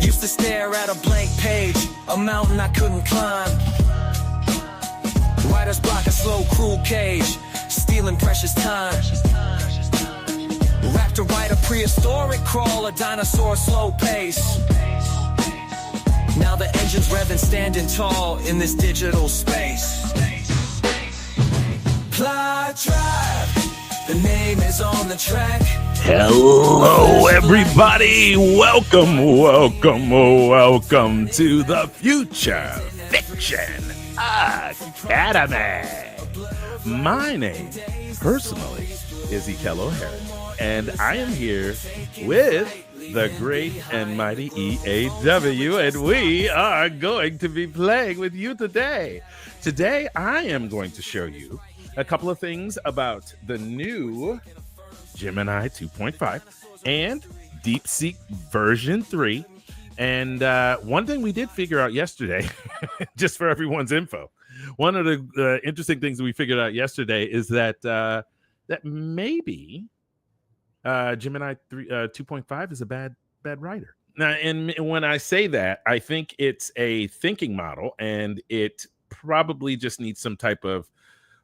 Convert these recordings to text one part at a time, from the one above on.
Used to stare at a blank page, a mountain I couldn't climb. Writer's block, a slow, cruel cage, stealing precious time. Rap to write a prehistoric crawl, a dinosaur slow pace. Now the engine's revving, standing tall in this digital space. Ply Drive, the name is on the track. Hello, everybody. Welcome to the Future Fiction Academy. My name, personally, is Ekel O'Hara, and I am here with the great and mighty EAW, and we are going to be playing with you today. Today, I am going to show you a couple of things about the new Gemini 2.5 and DeepSeek version 3. And one thing we did figure out yesterday, just for everyone's info, one of the interesting things we figured out yesterday is that that maybe Gemini 2.5 is a bad writer. Now, and when I say that, I think it's a thinking model, and it probably just needs some type of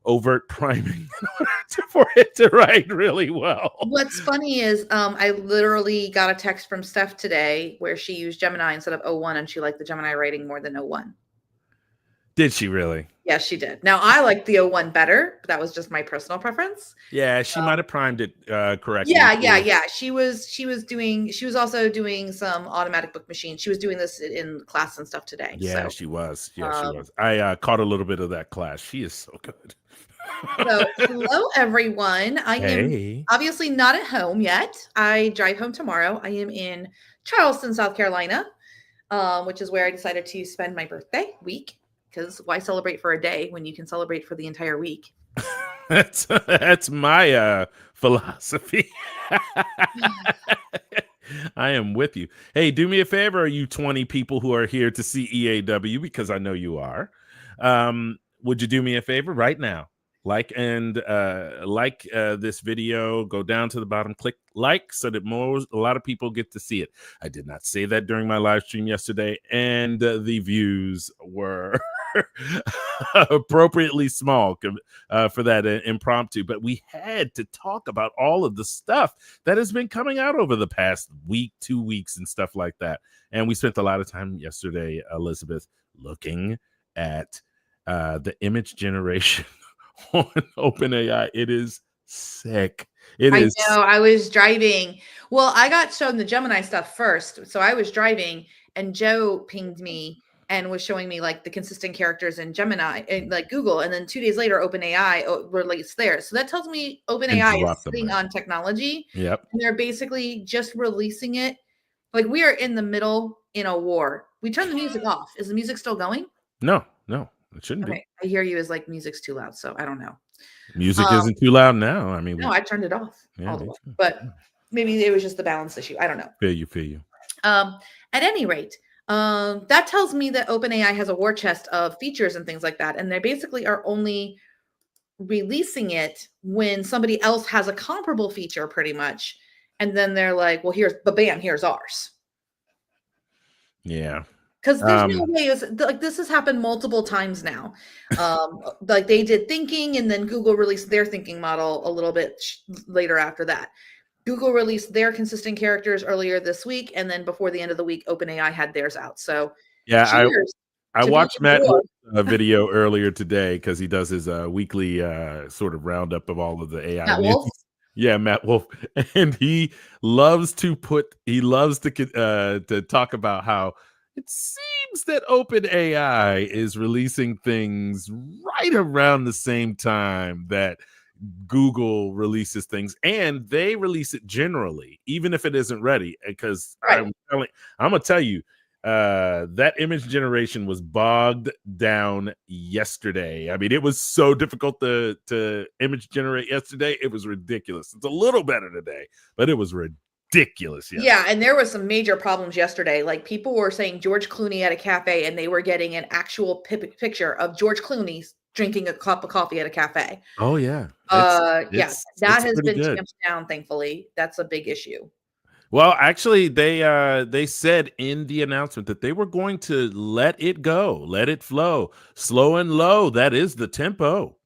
overt priming in order for it to write really well. What's funny is I literally got a text from Steph today where she used Gemini instead of 01, and she liked the Gemini writing more than 01. Did she really? Yes, she did. Now, I like the 01 better, but that was just my personal preference. Yeah, she might have primed it correctly. Yeah. She was also doing some automatic book machine. She was doing this in class and stuff today. Yeah, so. she was. Yeah, she was. I caught a little bit of that class. She is so good. So, hello, everyone. I am obviously not at home yet. I drive home tomorrow. I am in Charleston, South Carolina, which is where I decided to spend my birthday week. Because why celebrate for a day when you can celebrate for the entire week? That's my philosophy. I am with you. Hey, do me a favor, you 20 people who are here to see EAW, because I know you are. Would you do me a favor right now? Like this video, go down to the bottom, click like, so that a lot of people get to see it. I did not say that during my live stream yesterday, and the views were appropriately small for that impromptu, but we had to talk about all of the stuff that has been coming out over the past week, 2 weeks, and stuff like that. And we spent a lot of time yesterday, Elizabeth, looking at the image generation on OpenAI. It is sick. I know. I was driving. Well, I got shown the Gemini stuff first. So I was driving, and Joe pinged me and was showing me like the consistent characters in Gemini and like Google. And then 2 days later, OpenAI released theirs. So that tells me OpenAI is sitting on technology. Yep. And they're basically just releasing it. Like, we are in the middle in a war. We turned the music off. Is the music still going? No, it shouldn't be. I hear you as like music's too loud. So I don't know. Music isn't too loud now. I mean, no, I turned it off all the way. But maybe it was just the balance issue. I don't know. Feel you. At any rate, that tells me that OpenAI has a war chest of features and things like that. And they basically are only releasing it when somebody else has a comparable feature, pretty much. And then they're like, well, here's ours. Yeah. Because there's no way, like, this has happened multiple times now. Like, they did thinking, and then Google released their thinking model a little bit later after that. Google released their consistent characters earlier this week, and then before the end of the week, OpenAI had theirs out. So yeah, I watched Matt Wolf's video earlier today, because he does his weekly sort of roundup of all of the AI. Matt Wolf? Yeah, Matt Wolf, and he loves to talk about how it seems that OpenAI is releasing things right around the same time that Google releases things, and they release it generally, even if it isn't ready. Because I'm gonna tell you, that image generation was bogged down yesterday. I mean, it was so difficult to image generate yesterday. It was ridiculous. It's a little better today, but it was ridiculous. ridiculous. Yeah, and there was some major problems yesterday. Like people were saying George Clooney at a cafe, and they were getting an actual picture of George Clooney drinking a cup of coffee at a cafe. Oh yeah, yeah, that has been good. tamped down. Thankfully, that's a big issue. Well, actually, they said in the announcement that they were going to let it go, let it flow, slow and low. That is the tempo.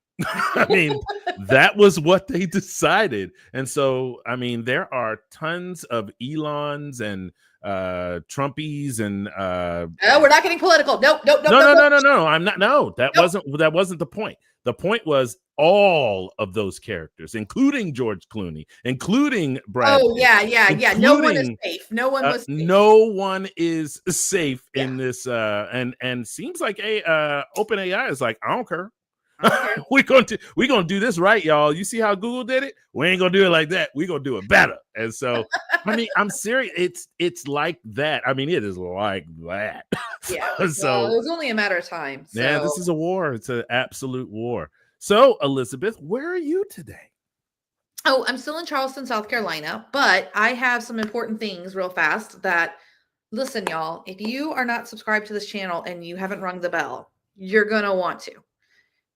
I mean, that was what they decided. And so, I mean, there are tons of Elons and Trumpies and no, we're not getting political. No. I'm not. No, that wasn't the point. The point was all of those characters, including George Clooney, including Brad. Oh, yeah. No one is safe. No one was safe. No one is safe in this. And seems like OpenAI is like, I don't care. We're gonna do this right, y'all. You see how Google did it? We ain't gonna do it like that. We're gonna do it better. And so, I mean, I'm serious. It's like that. I mean, it is like that. Yeah. So it was only a matter of time. So. Yeah, this is a war. It's an absolute war. So, Elizabeth, where are you today? Oh, I'm still in Charleston, South Carolina, but I have some important things real fast that, listen, y'all, if you are not subscribed to this channel and you haven't rung the bell, you're going to want to,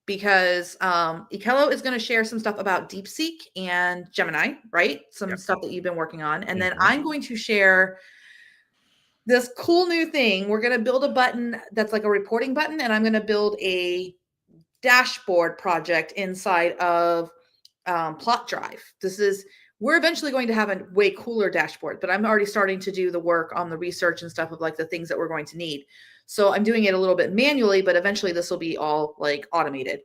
because Ikello is going to share some stuff about DeepSeek and Gemini, right? Some stuff that you've been working on. And then I'm going to share this cool new thing. We're going to build a button that's like a reporting button, and I'm going to build a dashboard project inside of Plot Drive. We're eventually going to have a way cooler dashboard, but I'm already starting to do the work on the research and stuff of like the things that we're going to need. So I'm doing it a little bit manually, but eventually this will be all like automated.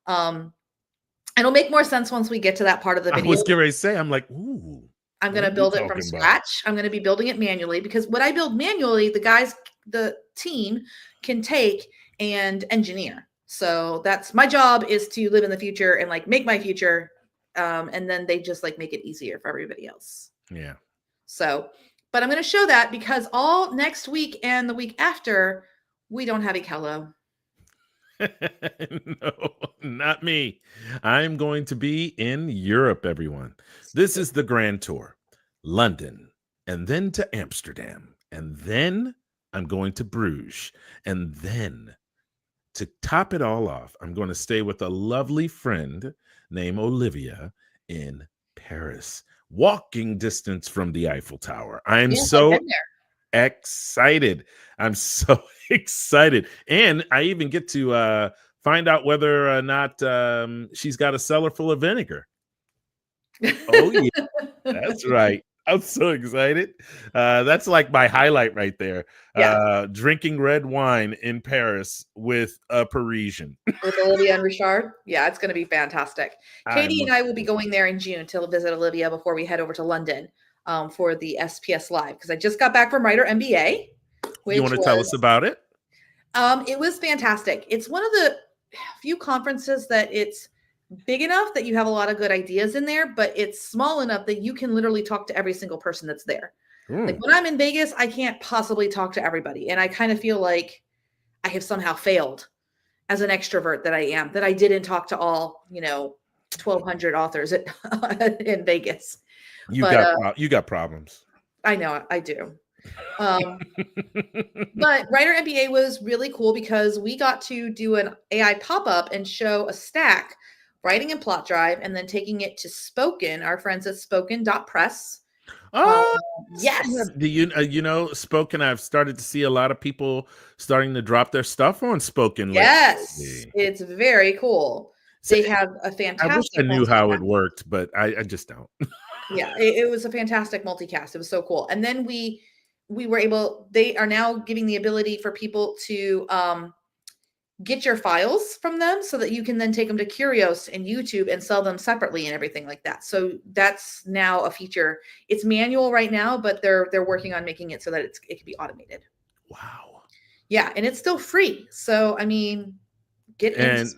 It'll make more sense once we get to that part of the video. I was getting ready to say, I'm like, ooh. I'm going to build it from scratch. I'm going to be building it manually, because what I build manually, the team can take and engineer. So that's my job, is to live in the future and like make my future. And then they just like make it easier for everybody else. Yeah. So, but I'm going to show that because all next week and the week after, we don't have Ikello. No, not me. I'm going to be in Europe, everyone. This is the Grand Tour. London, and then to Amsterdam, and then I'm going to Bruges, and then to top it all off, I'm going to stay with a lovely friend named Olivia in Paris, walking distance from the Eiffel Tower. I'm so excited. I'm so excited. And I even get to find out whether or not she's got a cellar full of vinegar. Oh, yeah, that's right. I'm so excited. That's like my highlight right there. Yeah. Drinking red wine in Paris with a Parisian. With Olivia and Richard. Yeah, it's going to be fantastic. Katie and I will be going there in June to visit Olivia before we head over to London for the SPS Live, because I just got back from Writer MBA. You want to tell us about it? It was fantastic. It's one of the few conferences that it's big enough that you have a lot of good ideas in there, but it's small enough that you can literally talk to every single person that's there. Like when I'm in Vegas, I can't possibly talk to everybody. And I kind of feel like I have somehow failed as an extrovert that I am, that I didn't talk to all, 1,200 authors in Vegas. You got problems. I know I do. But Writer MBA was really cool because we got to do an AI pop-up and show a stack writing in Plot Drive and then taking it to Spoken, our friends at spoken.press. Oh, yes. Do Spoken, I've started to see a lot of people starting to drop their stuff on Spoken. Yes, it's very cool. They have a fantastic. I wish I knew how it worked, but I just don't. Yeah, it was a fantastic multicast. It was so cool. And then we were able, they are now giving the ability for people to get your files from them so that you can then take them to Curios and YouTube and sell them separately and everything like that. So that's now a feature. It's manual right now, but they're working on making it so that it can be automated. Wow. Yeah, and it's still free. So I mean,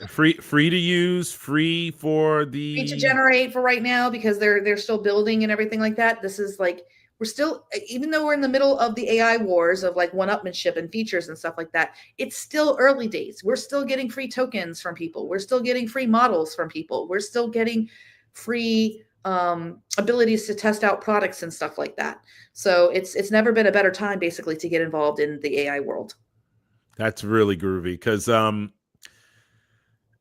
free to use, free for the free to generate for right now, because they're still building and everything like that. This is like, we're still, even though we're in the middle of the AI wars of like one-upmanship and features and stuff like that, it's still early days. We're still getting free tokens from people. We're still getting free models from people. We're still getting free abilities to test out products and stuff like that. So it's never been a better time basically to get involved in the AI world. That's really groovy because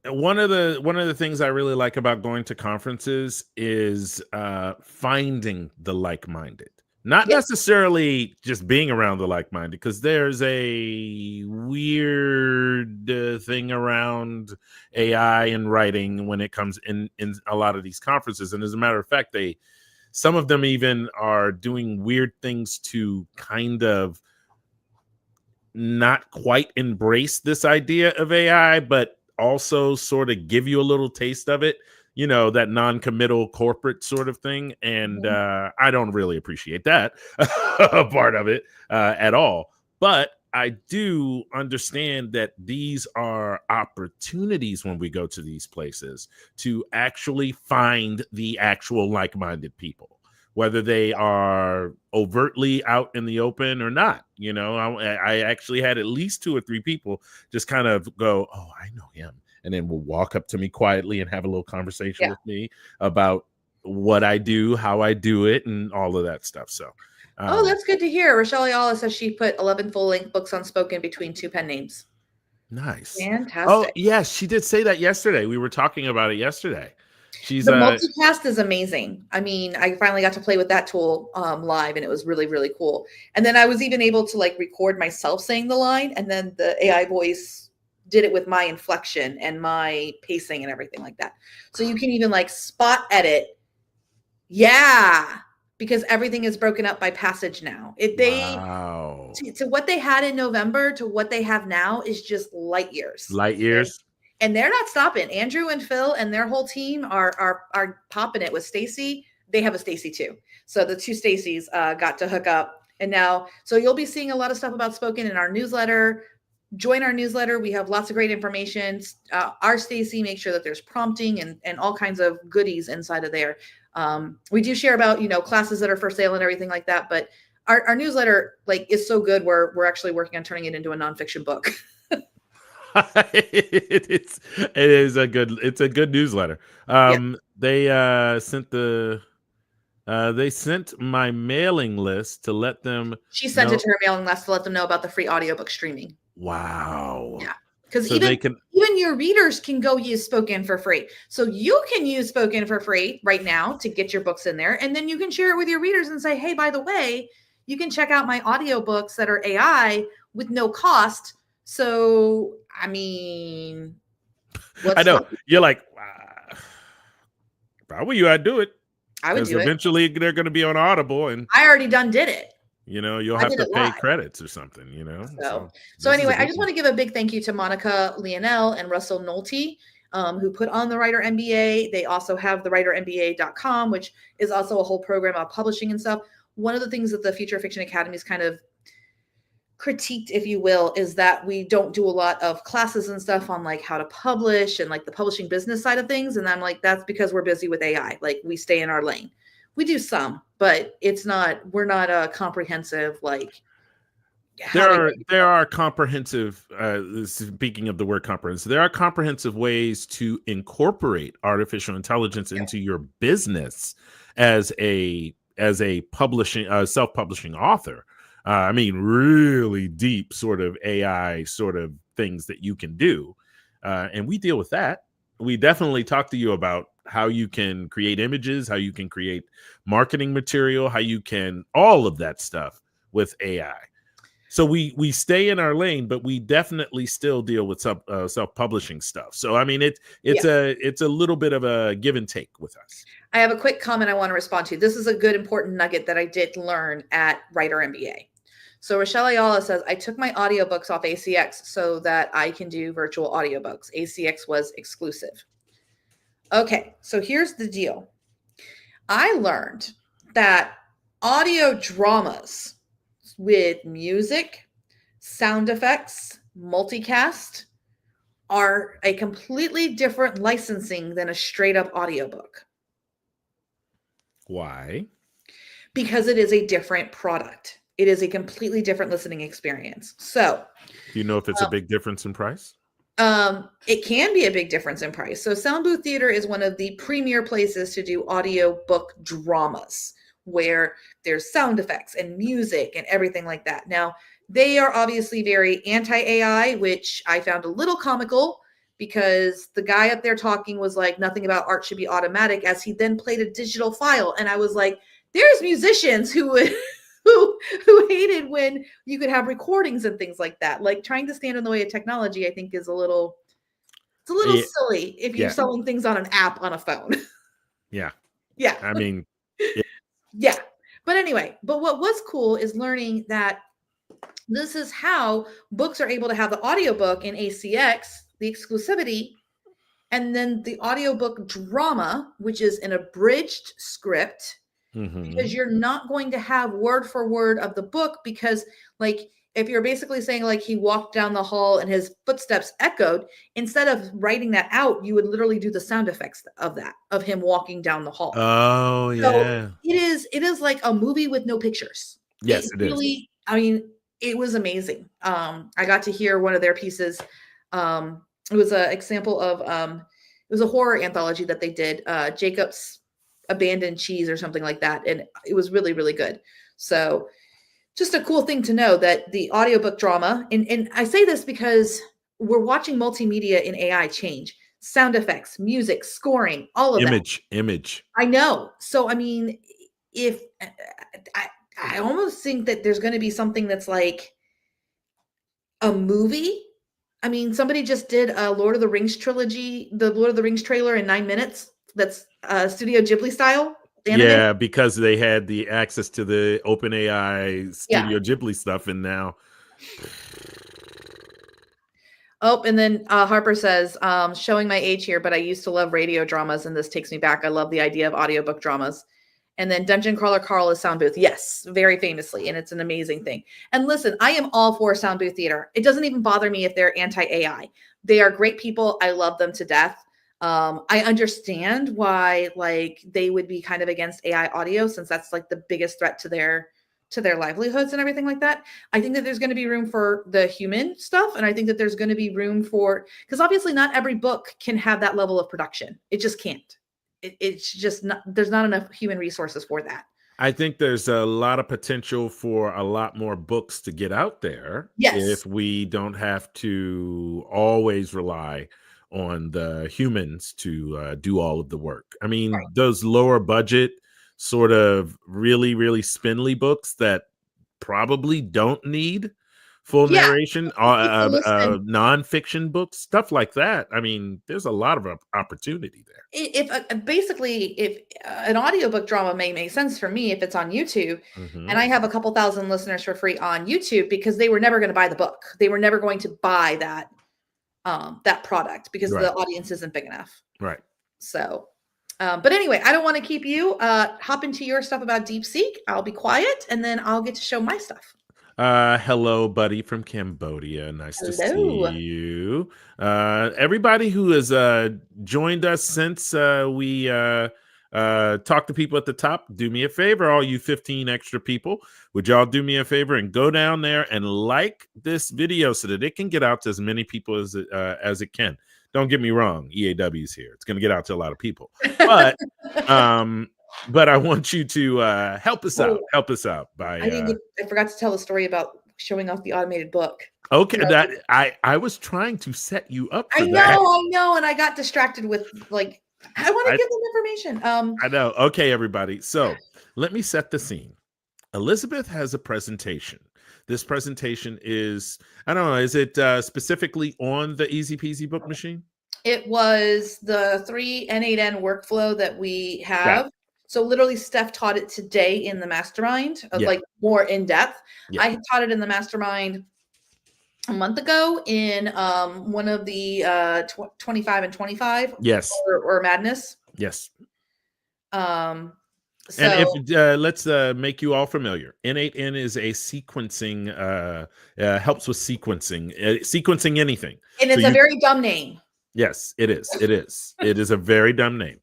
one of the things I really like about going to conferences is finding the like-minded. Not necessarily just being around the like-minded, because there's a weird thing around AI and writing when it comes in a lot of these conferences. And as a matter of fact, some of them even are doing weird things to kind of not quite embrace this idea of AI, but also sort of give you a little taste of it. You know, that non-committal corporate sort of thing. And I don't really appreciate that part of it at all. But I do understand that these are opportunities when we go to these places to actually find the actual like-minded people, whether they are overtly out in the open or not. You know, I actually had at least 2 or 3 people just kind of go, "Oh, I know him." And then will walk up to me quietly and have a little conversation with me about what I do, how I do it, and all of that stuff. So, oh, that's good to hear. Rochelle Ayala says she put 11 full-length books unspoken between 2 pen names. Nice. Fantastic. Oh, yes, she did say that yesterday. We were talking about it yesterday. The multicast is amazing. I mean, I finally got to play with that tool live, and it was really, really cool. And then I was even able to like record myself saying the line, and then the AI voice did it with my inflection and my pacing and everything like that. So you can even like spot edit. Yeah. Because everything is broken up by passage now. Wow. To what they had in November to what they have now is just light years. Light years. And they're not stopping. Andrew and Phil and their whole team are popping it with Stacy. They have a Stacy too. So the 2 Stacys got to hook up. And now, so you'll be seeing a lot of stuff about Spoken in our newsletter. Join our newsletter. We have lots of great information. Our Stacy makes sure that there's prompting and all kinds of goodies inside of there. We do share about, classes that are for sale and everything like that. But our newsletter is so good. We're actually working on turning it into a nonfiction book. It's a good newsletter. They sent my mailing list to let them. She sent it to her mailing list to let them know about the free audiobook streaming. Wow. Yeah. Because even your readers can go use Spoken for free. So you can use Spoken for free right now to get your books in there. And then you can share it with your readers and say, hey, by the way, you can check out my audiobooks that are AI with no cost. So, I mean, I know you're like, if I were you, I'd do it. I would do it. Eventually they're going to be on Audible, and I already did it. You'll have to pay credits or something, So anyway, I just want to give a big thank you to Monica Lionel and Russell Nolte, who put on the Writer MBA. They also have the writermba.com, which is also a whole program of publishing and stuff. One of the things that the Future Fiction Academy is kind of critiqued, if you will, is that we don't do a lot of classes and stuff on like how to publish and like the publishing business side of things. And I'm like, that's because we're busy with AI. Like we stay in our lane. We do some, but we're not a comprehensive, like. There are comprehensive, speaking of the word comprehensive, there are comprehensive ways to incorporate artificial intelligence into your business as a publishing, self-publishing author. I mean, really deep sort of AI sort of things that you can do. And we deal with that. We definitely talk to you about how you can create images, how you can create marketing material, how you can, all of that stuff with AI. So we stay in our lane, but we definitely still deal with self-publishing stuff. So, I mean, it's a little bit of a give and take with us. I have a quick comment I want to respond to. This is a good, important nugget that I did learn at Writer MBA. So Rochelle Ayala says, I took my audiobooks off ACX so that I can do virtual audiobooks. ACX was exclusive. Okay, so here's the deal. I learned that audio dramas with music, sound effects, multicast are a completely different licensing than a straight up audiobook. Why? Because it is a different product. It is a completely different listening experience. So, do you know if it's a big difference in price? It can be a big difference in price. So Sound Booth Theater is one of the premier places to do audiobook dramas where there's sound effects and music and everything like that. Now, they are obviously very anti-AI, which I found a little comical because the guy up there talking was like, nothing about art should be automatic, as he then played a digital file. And I was like, there's musicians who would who hated when you could have recordings and things like that. Like, trying to stand in the way of technology, I think is a little silly if you're selling things on an app on a phone. Yeah. I mean, yeah. But anyway, but what was cool is learning that this is how books are able to have the audiobook in ACX, the exclusivity, and then the audiobook drama, which is an abridged script, because you're not going to have word for word of the book, because like if you're basically saying like he walked down the hall and his footsteps echoed, instead of writing that out, you would literally do the sound effects of that, of him walking down the hall. Oh, yeah. So it is like a movie with no pictures. Yes, it really is. I mean, it was amazing. I got to hear one of their pieces. It was an example of it was a horror anthology that they did, Jacob's Abandoned Cheese or something like that, and it was really, really good. So just a cool thing to know that the audiobook drama, and I say this because we're watching multimedia in AI change. Sound effects, music, scoring, all of that. Image. I know. So I mean, if I almost think that there's going to be something that's like a movie. I mean, somebody just did a Lord of the Rings trilogy, the Lord of the Rings trailer in 9 minutes. That's Studio Ghibli style. Yeah, because they had the access to the OpenAI Studio Ghibli stuff, and now. Oh, and then Harper says, showing my age here, but I used to love radio dramas, and this takes me back. I love the idea of audiobook dramas. And then Dungeon Crawler Carl is Sound Booth. Yes, very famously. And it's an amazing thing. And listen, I am all for Sound Booth Theater. It doesn't even bother me if they're anti-AI. They are great people. I love them to death. I understand why like they would be kind of against AI audio, since that's like the biggest threat to their livelihoods and everything like that. I think that there's going to be room for the human stuff. And I think that there's going to be room for, because obviously not every book can have that level of production. It just can't. It's just not, there's not enough human resources for that. I think there's a lot of potential for a lot more books to get out there. Yes. If we don't have to always rely on the humans to do all of the work. I mean, those lower budget sort of really, really spindly books that probably don't need full narration, nonfiction books, stuff like that. I mean, there's a lot of opportunity there. If an audiobook drama may make sense for me if it's on YouTube, and I have a couple thousand listeners for free on YouTube, because they were never going to buy the book. They were never going to buy that product because the audience isn't big enough. Right. So, but anyway, I don't want to keep you. Hop into your stuff about DeepSeek. I'll be quiet, and then I'll get to show my stuff. Hello, buddy from Cambodia. Nice to see you. Everybody who has joined us since we talked to people at the top, do me a favor, all you 15 extra people, would y'all do me a favor and go down there and like this video so that it can get out to as many people as it can. Don't get me wrong, EAW's here. It's going to get out to a lot of people. But but I want you to help us out. Help us out by. I forgot to tell the story about showing off the automated book. Okay, that I was trying to set you up for that. I know, and I got distracted with like I want to give them information. I know. Okay, everybody. So let me set the scene. Elizabeth has a presentation. This presentation is, I don't know, is it specifically on the Easy Peasy Book Machine? It was the 3 N8N workflow that we have. So literally Steph taught it today in the mastermind, like more in depth. I taught it in the mastermind a month ago in one of the 25 and 25 or Madness. Yes. So, and if let's make you all familiar. N8N is a sequencing, helps with sequencing anything. And it's a very dumb name. Yes, it is. It is. It is a very dumb name.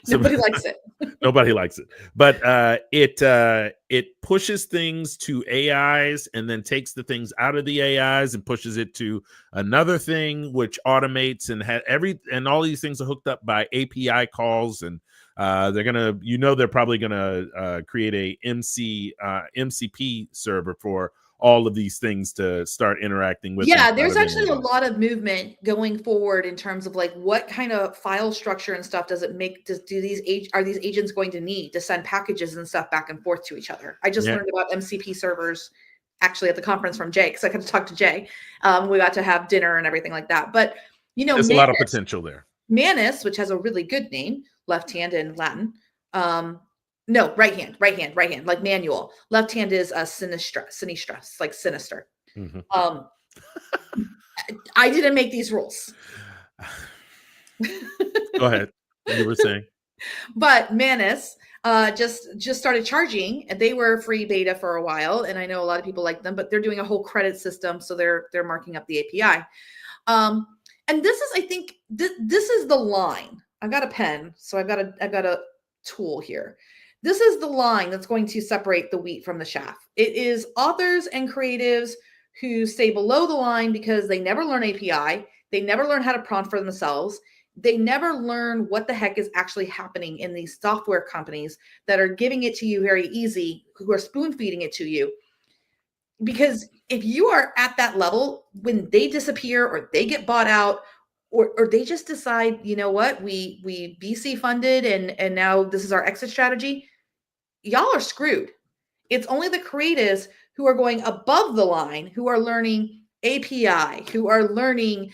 Nobody likes it. Nobody likes it. But it pushes things to AIs and then takes the things out of the AIs and pushes it to another thing, which automates and all these things are hooked up by API calls. And they're probably gonna create a MCP server for all of these things to start interacting with. Yeah, there's actually a lot of movement going forward in terms of like what kind of file structure and stuff does it make? Are these agents going to need to send packages and stuff back and forth to each other? I just learned about MCP servers actually at the conference from Jay, because I got to talk to Jay. We got to have dinner and everything like that. But there's a lot of potential there. Manus, which has a really good name, left hand in Latin. No, right hand, like manual. Left hand is a sinistra, like sinister. Mm-hmm. I didn't make these rules. Go ahead. You were saying. But Manus just started charging, and they were free beta for a while, and I know a lot of people like them, but they're doing a whole credit system, so they're marking up the API. And this is, I think, this is the line. I've got a pen, so I've got a tool here. This is the line that's going to separate the wheat from the chaff. It is authors and creatives who stay below the line because they never learn API. They never learn how to prompt for themselves. They never learn what the heck is actually happening in these software companies that are giving it to you very easy, who are spoon feeding it to you. Because if you are at that level, when they disappear or they get bought out, or they just decide, you know what, we VC funded and now this is our exit strategy, y'all are screwed. It's only the creatives who are going above the line, who are learning API, who are learning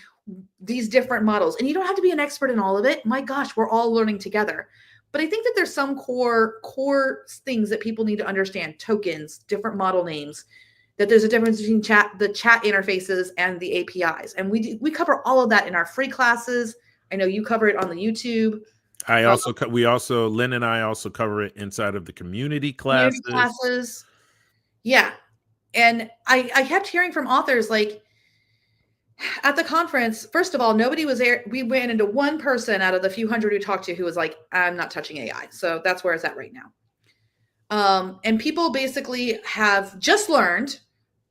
these different models. And you don't have to be an expert in all of it. My gosh, we're all learning together. But I think that there's some core things that people need to understand: tokens, different model names, that there's a difference between the chat interfaces and the APIs. And we cover all of that in our free classes. I know you cover it on the YouTube. Lynn and I also cover it inside of the community classes. Yeah. And I kept hearing from authors, like, at the conference, first of all, nobody was there. We ran into one person out of the few hundred we talked to who was like, I'm not touching AI. So that's where it's at right now. And people basically have just learned,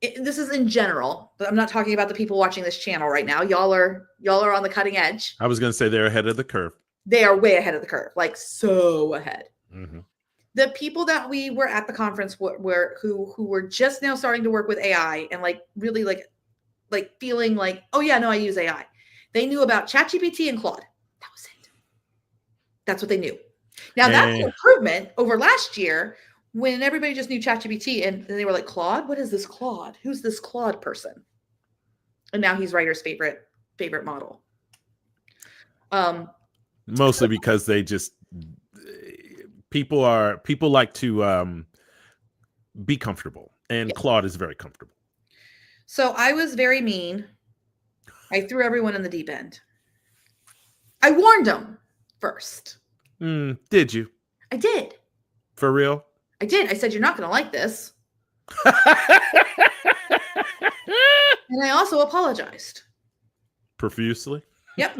this is in general, but I'm not talking about the people watching this channel right now. Y'all are on the cutting edge. I was going to say they're ahead of the curve. They are way ahead of the curve, like so ahead. Mm-hmm. The people that we were at the conference who were just now starting to work with AI and like really like feeling like, oh yeah, no, I use AI. They knew about ChatGPT and Claude. That was it. That's what they knew. Now that's an improvement over last year when everybody just knew ChatGPT and they were like, Claude, what is this Claude? Who's this Claude person? And now he's writer's favorite model. Mostly because they just people like to be comfortable, and yes. Claude is very comfortable. So I was very mean. I threw everyone in the deep end. I warned them first. Did you? I did. For real? I did. I said, you're not going to like this. And I also apologized. Profusely? Yep.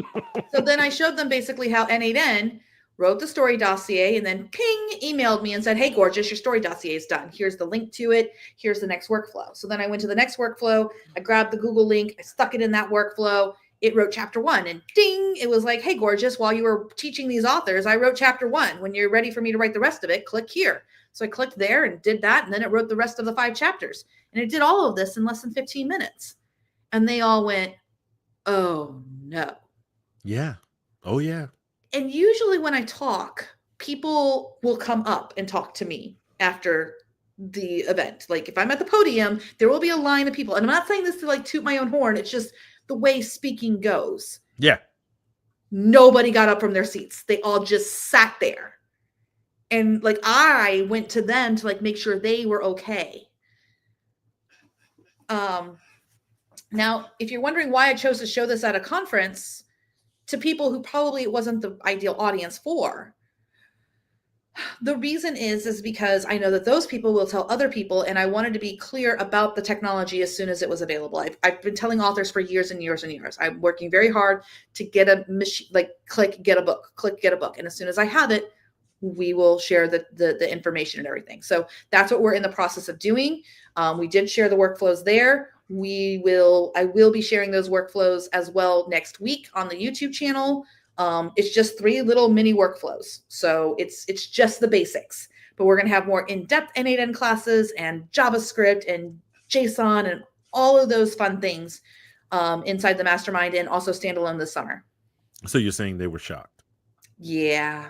So then I showed them basically how N8N wrote the story dossier and then ping, emailed me and said, hey, gorgeous, your story dossier is done. Here's the link to it. Here's the next workflow. So then I went to the next workflow. I grabbed the Google link. I stuck it in that workflow. It wrote chapter 1 and ding, it was like, hey, gorgeous, while you were teaching these authors, I wrote chapter 1. When you're ready for me to write the rest of it, click here. So I clicked there and did that. And then it wrote the rest of the 5 chapters. And it did all of this in less than 15 minutes. And they all went, oh, no. Yeah. Oh, yeah. And usually when I talk, people will come up and talk to me after the event. Like if I'm at the podium, there will be a line of people. And I'm not saying this to like toot my own horn. It's just the way speaking goes. Yeah. Nobody got up from their seats. They all just sat there. And like I went to them to like make sure they were okay. Now, if you're wondering why I chose to show this at a conference to people who probably it wasn't the ideal audience for, The reason is because I know that those people will tell other people, and I wanted to be clear about the technology as soon as it was available. I've been telling authors for years and years and years. I'm working very hard to get a machine, like click get a book, and as soon as I have it, we will share the information and everything. So that's what we're in the process of doing. We did share the workflows there. I will be sharing those workflows as well next week on the YouTube channel. It's just 3 little mini workflows. So it's just the basics, but we're going to have more in-depth N8N classes and JavaScript and JSON and all of those fun things inside the mastermind, and also standalone this summer. So you're saying they were shocked? Yeah.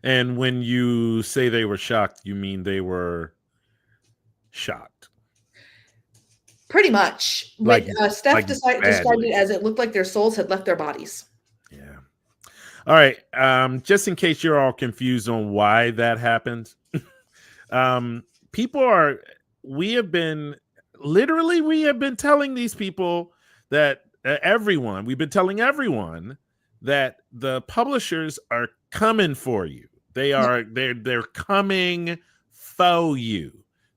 And when you say they were shocked, you mean they were shocked? Pretty much. Like, Steph described it as it looked like their souls had left their bodies. Yeah. All right. Just in case you're all confused on why that happened, we have been telling these people that we've been telling everyone that the publishers are coming for you. They're coming for you.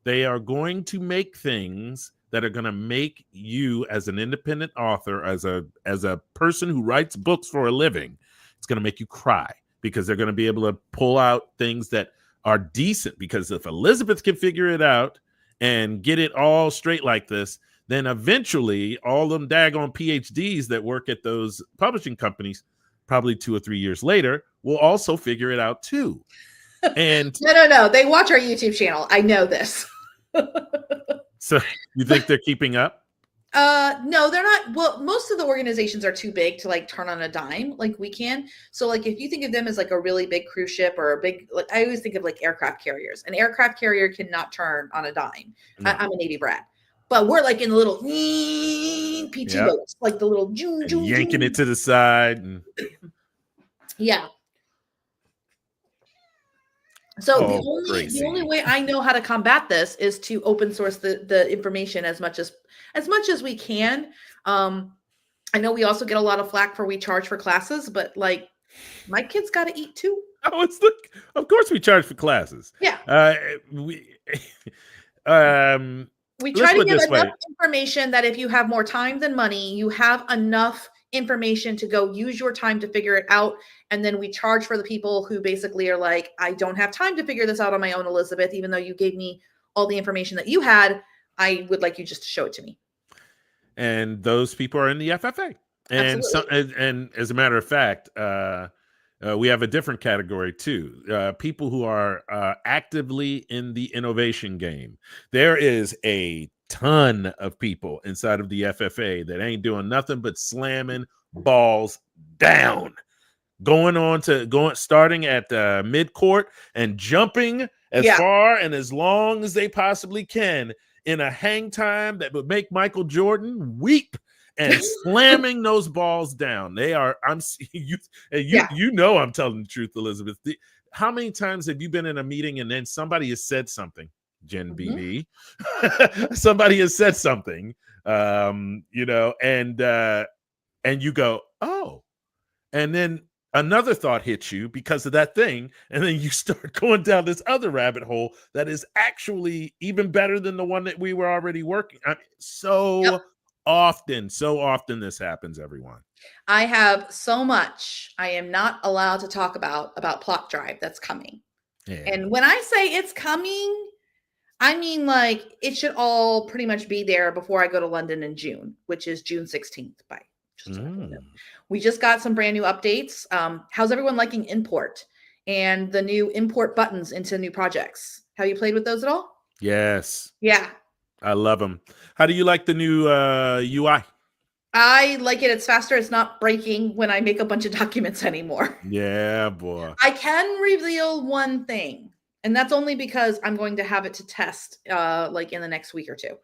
They are going to make things that are going to make you, as an independent author, as a person who writes books for a living, it's going to make you cry, because they're going to be able to pull out things that are decent. Because if Elizabeth can figure it out and get it all straight like this, then eventually all them daggone PhDs that work at those publishing companies, probably 2 or 3 years later, will also figure it out too. And no, they watch our YouTube channel. I know this. So you think they're keeping up? No, they're not. Well, most of the organizations are too big to like turn on a dime like we can. So like if you think of them as like a really big cruise ship or a big, like I always think of like aircraft carriers. An aircraft carrier cannot turn on a dime. No. I'm a Navy brat. But we're like in the little PT boats, like the little yanking it to the side. And... yeah. So the only way I know how to combat this is to open source the information as much as we can. I know we also get a lot of flack for we charge for classes, but like my kids got to eat too. Oh, of course we charge for classes. Yeah. We try to give enough information that if you have more time than money, you have enough information to go use your time to figure it out. And then we charge for the people who basically are like, I don't have time to figure this out on my own, Elizabeth, even though you gave me all the information that you had. I would like you just to show it to me. And those people are in the FFA. And and as a matter of fact, we have a different category too. People who are actively in the innovation game. There is a ton of people inside of the FFA that ain't doing nothing but slamming balls down, starting at mid-court and jumping as far and as long as they possibly can in a hang time that would make Michael Jordan weep, and slamming those balls down. You know I'm telling the truth, Elizabeth. How many times have you been in a meeting and then somebody has said something, Jen BB? Somebody has said something, and you go, oh, and then another thought hits you because of that thing, and then you start going down this other rabbit hole that is actually even better than the one that we were already working. So often this happens, everyone. I have so much I am not allowed to talk about Plot Drive that's coming. Yeah. And when I say it's coming, I mean like it should all pretty much be there before I go to London in June, which is June 16th. We just got some brand new updates. How's everyone liking import and the new import buttons into new projects? Have you played with those at all? Yes. Yeah. I love them. How do you like the new UI? I like it. It's faster. It's not breaking when I make a bunch of documents anymore. Yeah, boy. I can reveal one thing, and that's only because I'm going to have it to test like in the next week or two.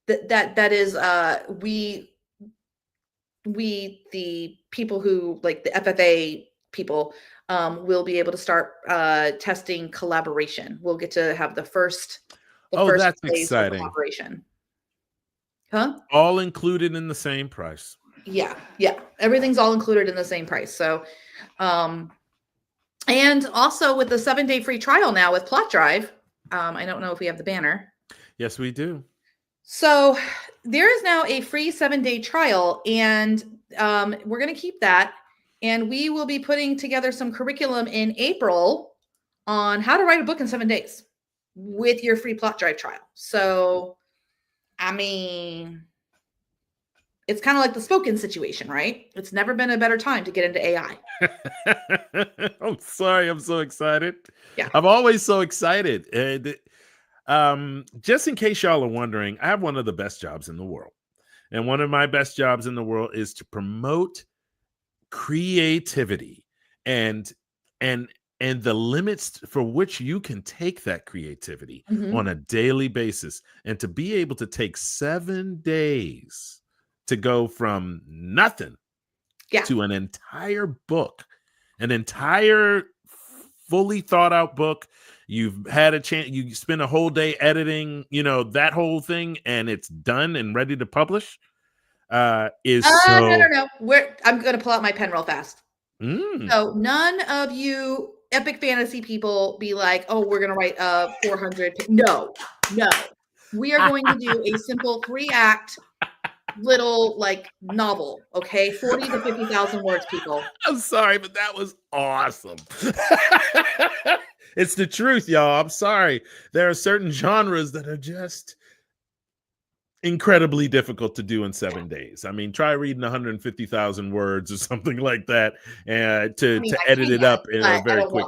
That is we the people who like the FFA people will be able to start testing collaboration. We'll get to have the first that's exciting. Collaboration. Huh? All included in the same price. Yeah. Everything's all included in the same price. So And also with the 7-day free trial now with Plot Drive. I don't know if we have the banner. Yes, we do. So there is now a free 7-day trial, and we're going to keep that. And we will be putting together some curriculum in April on how to write a book in 7 days with your free Plot Drive trial. So, I mean, it's kind of like the spoken situation, right? It's never been a better time to get into AI. I'm sorry. I'm so excited. Yeah. I'm always so excited. Just in case y'all are wondering, I have one of the best jobs in the world. And one of my best jobs in the world is to promote creativity and the limits for which you can take that creativity on a daily basis, and to be able to take 7 days to go from nothing to an entire book, an entire fully thought out book. You've had a chance, you spend a whole day editing, that whole thing, and it's done and ready to publish. No. I'm going to pull out my pen real fast. So none of you epic fantasy people be like, oh, we're going to write 400. No. We are going to do a simple 3-act little novel. Okay. 40 to 50,000 words, people. I'm sorry, but that was awesome. It's the truth, y'all. I'm sorry. There are certain genres that are just incredibly difficult to do in 7 days. I mean, try reading 150,000 words or something like that, and to edit it up in a very quick.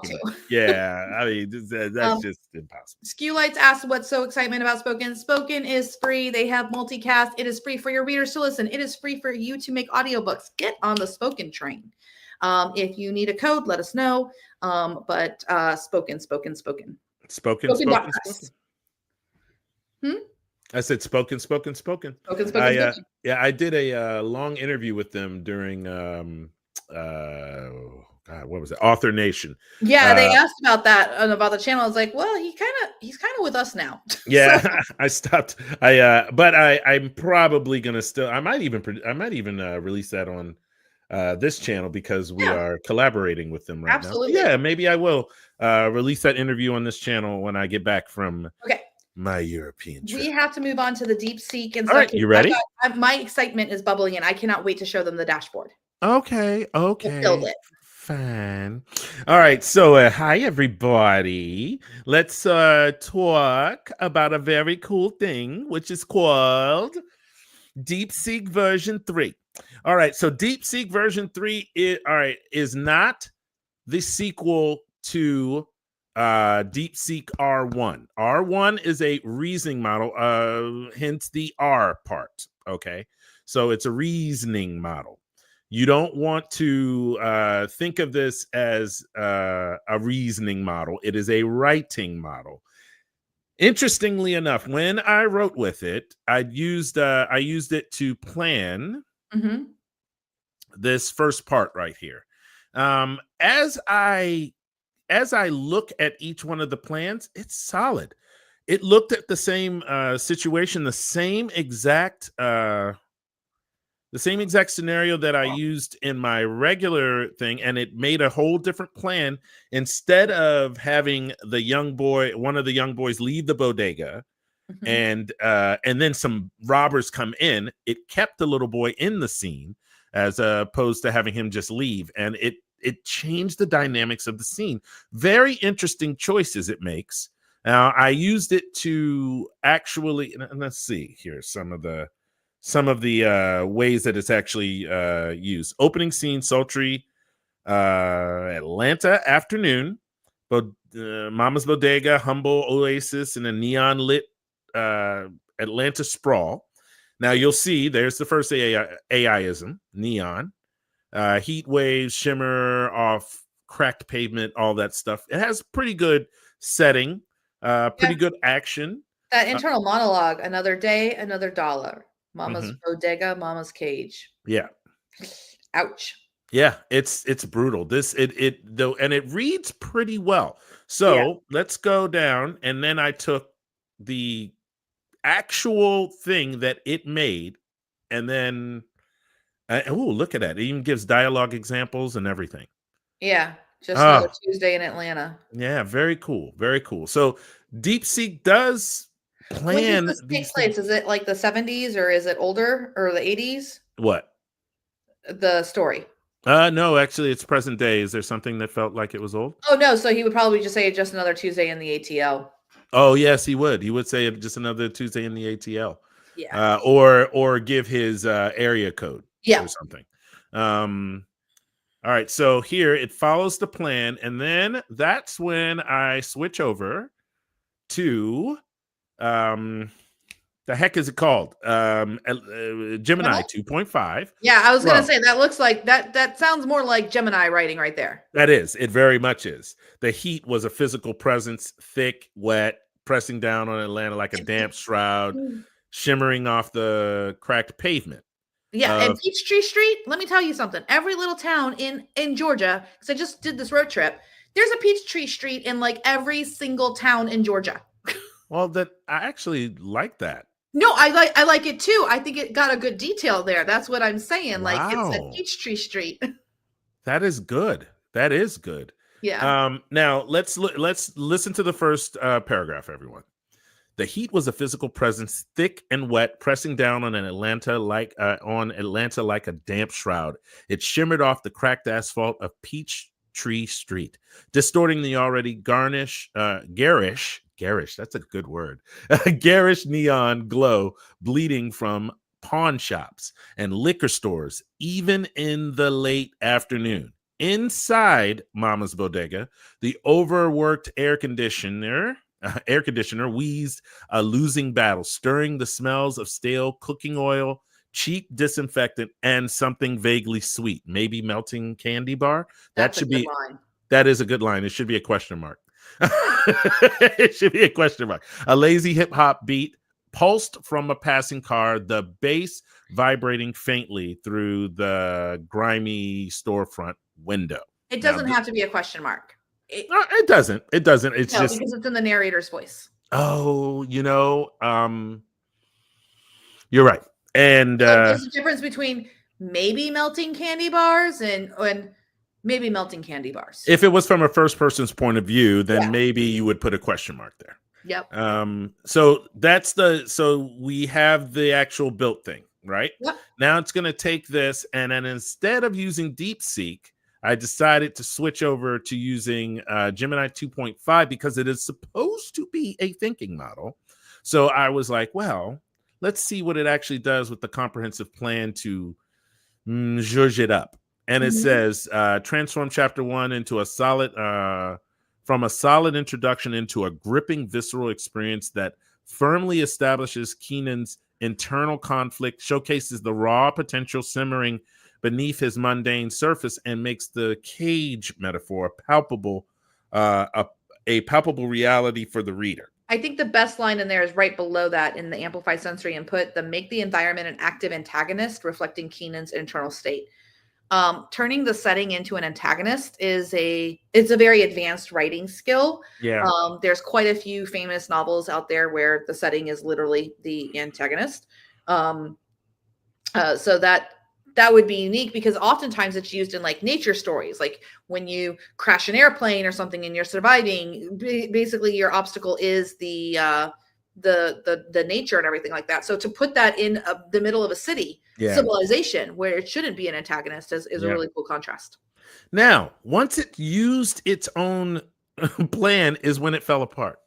Yeah, I mean, that's just impossible. SKUlights asked, what's so excitement about Spoken? Spoken is free. They have multicast. It is free for your readers to listen. It is free for you to make audiobooks. Get on the Spoken train. If you need a code, let us know. But Spoken. I said spoken. I did a long interview with them during what was it? Author Nation. Yeah, they asked about that and about the channel. I was like, well, he's kind of with us now. Yeah, so. I stopped. But I'm probably gonna still. I might even release that on this channel, because we are collaborating with them right now. Yeah, maybe I will release that interview on this channel when I get back from my European trip. We have to move on to the DeepSeek and stuff. All right, you ready? My excitement is bubbling, and I cannot wait to show them the dashboard. Okay. Fine. All right. So, hi everybody. Let's talk about a very cool thing, which is called DeepSeek version 3. All right. So, DeepSeek version 3 is not the sequel to DeepSeek R1. R1 is a reasoning model, hence the R part. Okay, so it's a reasoning model. You don't want to think of this as a reasoning model. It is a writing model. Interestingly enough, when I wrote with it, I used it to plan this first part right here. As I look at each one of the plans, it's solid. It looked at the same situation, the same exact scenario that I used in my regular thing, and it made a whole different plan. Instead of having one of the young boys leave the bodega, and then some robbers come in, it kept the little boy in the scene as opposed to having him just leave, and it changed the dynamics of the scene. Very interesting choices it makes. Now, I used it to actually, and let's see here, some of the ways that it's actually used. Opening scene, sultry Atlanta afternoon, Mama's Bodega, humble oasis in a neon lit Atlanta sprawl. Now you'll see there's the first AIism, neon. Heat waves, shimmer off cracked pavement, all that stuff. It has pretty good setting, pretty good action. That internal monologue, another day, another dollar. Mama's bodega, Mama's cage. Yeah. Ouch. Yeah, it's brutal. And it reads pretty well. So let's go down. And then I took the actual thing that it made, and then look at that. It even gives dialogue examples and everything. Yeah. Just another Tuesday in Atlanta. Yeah, very cool. Very cool. So DeepSeek does plan when does this these take place? things. Is it like the 70s or is it older or the 80s? What? The story. No, actually, it's present day. Is there something that felt like it was old? Oh no, so he would probably just say just another Tuesday in the ATL. Oh yes, he would. He would say just another Tuesday in the ATL. Yeah. Or give his area code. Yeah. Or something. All right, so here it follows the plan, and then that's when I switch over to the heck is it called? Gemini 2.5. Yeah, I was gonna say that looks like that sounds more like Gemini writing right there. That is, it very much is. The heat was a physical presence, thick, wet, pressing down on Atlanta like a damp shroud, shimmering off the cracked pavement. Yeah, and Peachtree Street, let me tell you something. Every little town in Georgia, because I just did this road trip, there's a Peachtree Street in like every single town in Georgia. Well, I actually like that. No, I like it too. I think it got a good detail there. That's what I'm saying. Wow. Like it's a Peachtree Street. That is good. That is good. Yeah. Now let's listen to the first paragraph, everyone. The heat was a physical presence, thick and wet, pressing down on Atlanta like a damp shroud. It shimmered off the cracked asphalt of Peachtree Street, distorting the already garish, that's a good word, garish neon glow bleeding from pawn shops and liquor stores, even in the late afternoon. Inside Mama's Bodega, the overworked air conditioner wheezed a losing battle, stirring the smells of stale cooking oil, cheap disinfectant, and something vaguely sweet, maybe melting candy bar. That is a good line. It should be a question mark. It should be a question mark. A lazy hip hop beat pulsed from a passing car, the bass vibrating faintly through the grimy storefront window. It doesn't have to be a question mark. It doesn't. It's just because it's in the narrator's voice. Oh, you're right. And there's a difference between maybe melting candy bars and maybe melting candy bars. If it was from a first person's point of view, then maybe you would put a question mark there. Yep. So we have the actual built thing, right? Yep. Now it's going to take this, and then instead of using DeepSeek, I decided to switch over to using Gemini 2.5 because it is supposed to be a thinking model. So I was like, well, let's see what it actually does with the comprehensive plan to zhuzh it up. And it says, transform chapter 1 into from a solid introduction into a gripping visceral experience that firmly establishes Keenan's internal conflict, showcases the raw potential simmering beneath his mundane surface, and makes the cage metaphor palpable, a palpable reality for the reader. I think the best line in there is right below that in the amplify sensory input, make the environment an active antagonist reflecting Keenan's internal state. Turning the setting into an antagonist it's a very advanced writing skill. Yeah. There's quite a few famous novels out there where the setting is literally the antagonist. So that would be unique because oftentimes it's used in like nature stories, like when you crash an airplane or something and you're surviving, basically your obstacle is the nature and everything like that. So to put that in the middle of a city civilization where it shouldn't be an antagonist is a really cool contrast. Now, once it used its own plan is when it fell apart.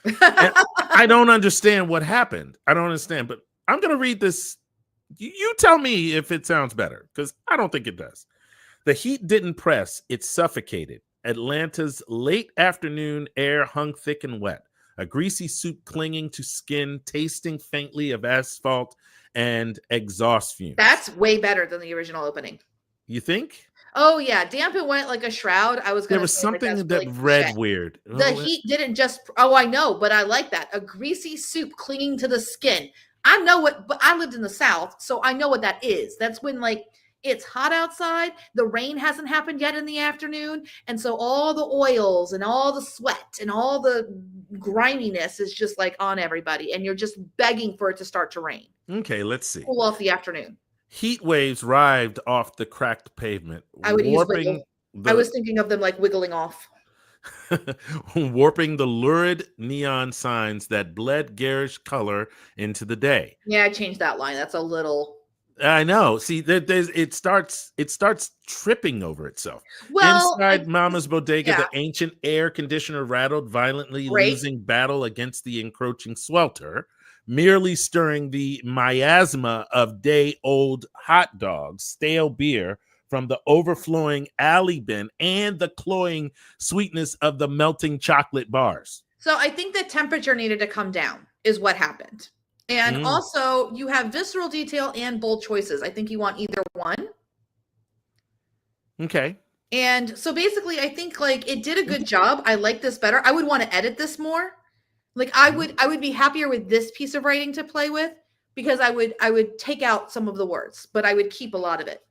I don't understand what happened. I don't understand, but I'm going to read this. You tell me if it sounds better, because I don't think it does. The heat didn't press, it suffocated. Atlanta's late afternoon air hung thick and wet, a greasy soup clinging to skin, tasting faintly of asphalt and exhaust fumes. That's way better than the original opening. You think? Oh, yeah. Damp and wet like a shroud. I was going to say there was something that read weird. The heat didn't just, I know, but I like that. A greasy soup clinging to the skin. I know but I lived in the South, so I know what that is. That's when like it's hot outside, the rain hasn't happened yet in the afternoon, and so all the oils and all the sweat and all the griminess is just like on everybody, and you're just begging for it to start to rain. Okay, let's see. Cool off the afternoon. Heat waves writhed off the cracked pavement, I was thinking of them like wiggling off. Warping the lurid neon signs that bled garish color into the day. Yeah, I changed that line. That's a little. I know. See, it starts tripping over itself. Well, inside Mama's bodega, the ancient air conditioner rattled violently, losing battle against the encroaching swelter, merely stirring the miasma of day-old hot dogs, stale beer from the overflowing alley bin, and the cloying sweetness of the melting chocolate bars. So I think the temperature needed to come down is what happened. And also you have visceral detail and bold choices. I think you want either one. Okay. And so basically I think like it did a good job. I like this better. I would want to edit this more. Like I would be happier with this piece of writing to play with, because I would take out some of the words, but I would keep a lot of it.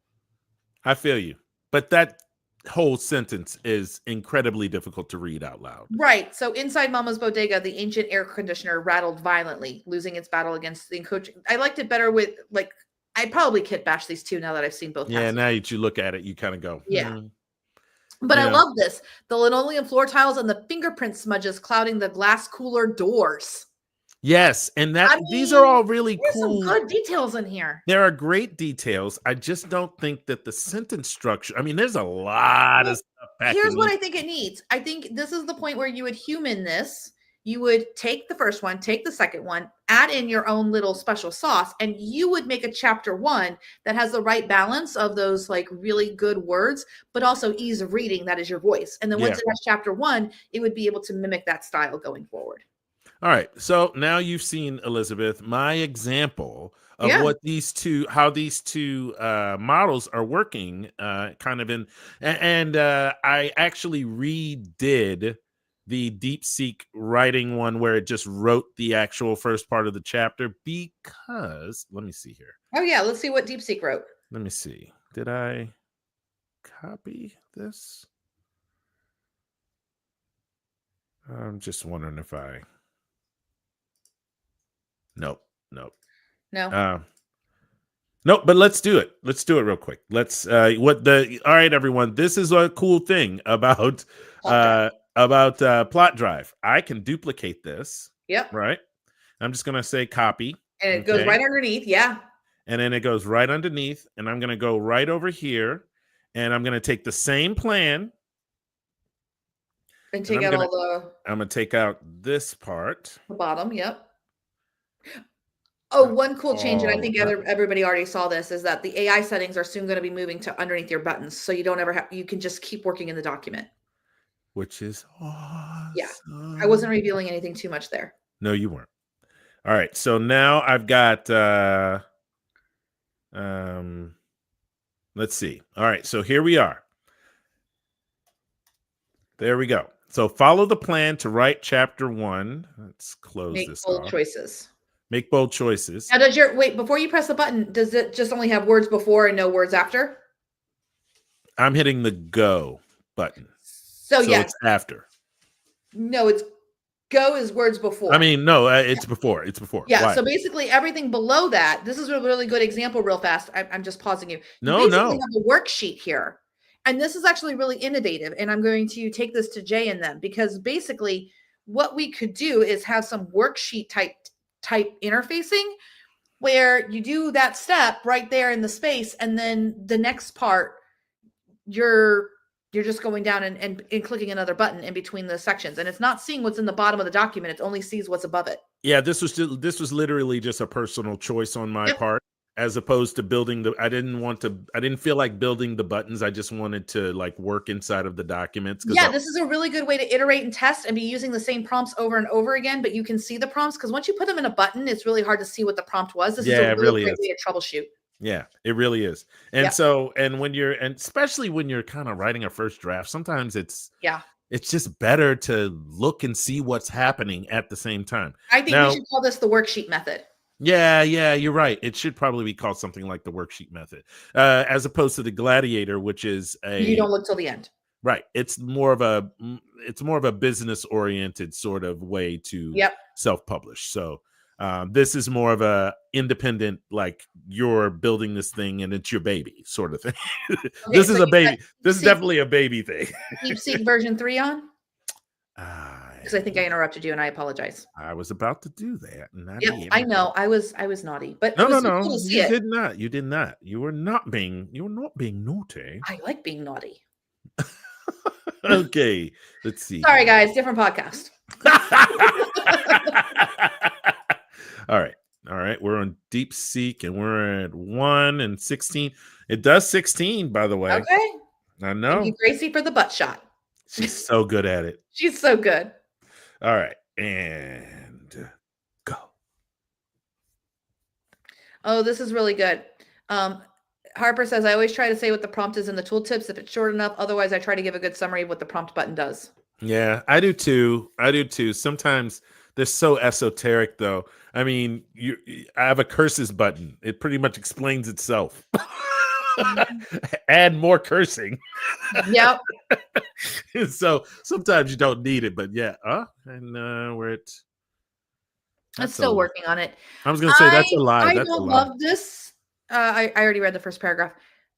I feel you. But that whole sentence is incredibly difficult to read out loud. Right. So inside Mama's bodega, the ancient air conditioner rattled violently, losing its battle against the encroaching. I liked it better with, like, I'd probably kit bash these two now that I've seen both. Yeah, now that you look at it, you kind of go, yeah. But I love this. The linoleum floor tiles and the fingerprint smudges clouding the glass cooler doors. Yes, and these are all really cool. Some good details in here. There are great details. I just don't think that the sentence structure. I mean, there's a lot of stuff. Here's what I think it needs. I think this is the point where you would human this. You would take the first one, take the second one, add in your own little special sauce, and you would make a chapter 1 that has the right balance of those like really good words, but also ease of reading. That is your voice. And then once it has chapter 1, it would be able to mimic that style going forward. All right. So now you've seen, Elizabeth, my example of how these two models are working kind of in. And I actually redid the DeepSeek writing one where it just wrote the actual first part of the chapter because, let me see here. Oh, yeah. Let's see what DeepSeek wrote. Let me see. Did I copy this? I'm just wondering if I... Nope. No. Nope, but let's do it. Let's do it real quick. Let's all right, everyone. This is a cool thing about Plot Drive. I can duplicate this. Yep. Right. I'm just gonna say copy. And it goes right underneath. Yeah. And then it goes right underneath. And I'm gonna go right over here. And I'm gonna take the same plan. And take out all the... I'm gonna take out this part. The bottom, yep. Oh, one cool change, and I think everybody already saw this, is that the AI settings are soon going to be moving to underneath your buttons, so you don't ever have, you can just keep working in the document. Which is awesome. Yeah, I wasn't revealing anything too much there. No, you weren't. All right, so now I've got, let's see. All right, so here we are. There we go. So follow the plan to write chapter 1. Let's close this off. Make bold choices. Make bold choices. Now, wait, before you press the button, does it just only have words before and no words after? I'm hitting the go button. So yes. It's after. No, it's go is words before. I mean, no, it's before. It's before. Yeah. Why? So basically everything below that, this is a really good example real fast. I'm just pausing you. No. You have a worksheet here. And this is actually really innovative. And I'm going to take this to Jay and them, because basically what we could do is have some worksheet type interfacing where you do that step right there in the space, and then the next part you're just going down and clicking another button in between the sections, and it's not seeing what's in the bottom of the document, it only sees what's above it. Yeah, this was literally just a personal choice on my part, as opposed to building I didn't feel like building the buttons. I just wanted to like work inside of the documents. This is a really good way to iterate and test and be using the same prompts over and over again, but you can see the prompts, because once you put them in a button, it's really hard to see what the prompt was. This is a really great way to troubleshoot. Yeah, it really is. And so, and especially when you're kind of writing a first draft, sometimes it's just better to look and see what's happening at the same time. I think we should call this the worksheet method. Yeah, you're right. It should probably be called something like the worksheet method, as opposed to the gladiator, which is you don't look till the end. Right. It's more of a business oriented sort of way to self-publish. So This is more of a independent, like you're building this thing and it's your baby sort of thing. Okay, This so is a baby. This is definitely a baby thing. DeepSeek version 3 on? Because I think I interrupted you and I apologize. I was about to do that. Yep, I know. I was naughty, but No. Cool to see You it. did not. You did not. You were not being naughty. I like being naughty. Okay, let's see. Sorry, guys, different podcast. All right. We're on DeepSeek and we're at 1 and 16. It does 16, by the way. Okay. I know. Thank you, Gracie, for the butt shot. She's so good at it. She's so good. All right, and go. Oh, this is really good. Harper says, I always try to say what the prompt is in the tooltips if it's short enough. Otherwise, I try to give a good summary of what the prompt button does. Yeah, I do too. Sometimes they're so esoteric, though. I mean, I have a curses button. It pretty much explains itself. Add more cursing. Yep. So sometimes you don't need it, but yeah. And we're at. I'm still working on it. I was going to say that's a lie. I don't love this. I already read the first paragraph.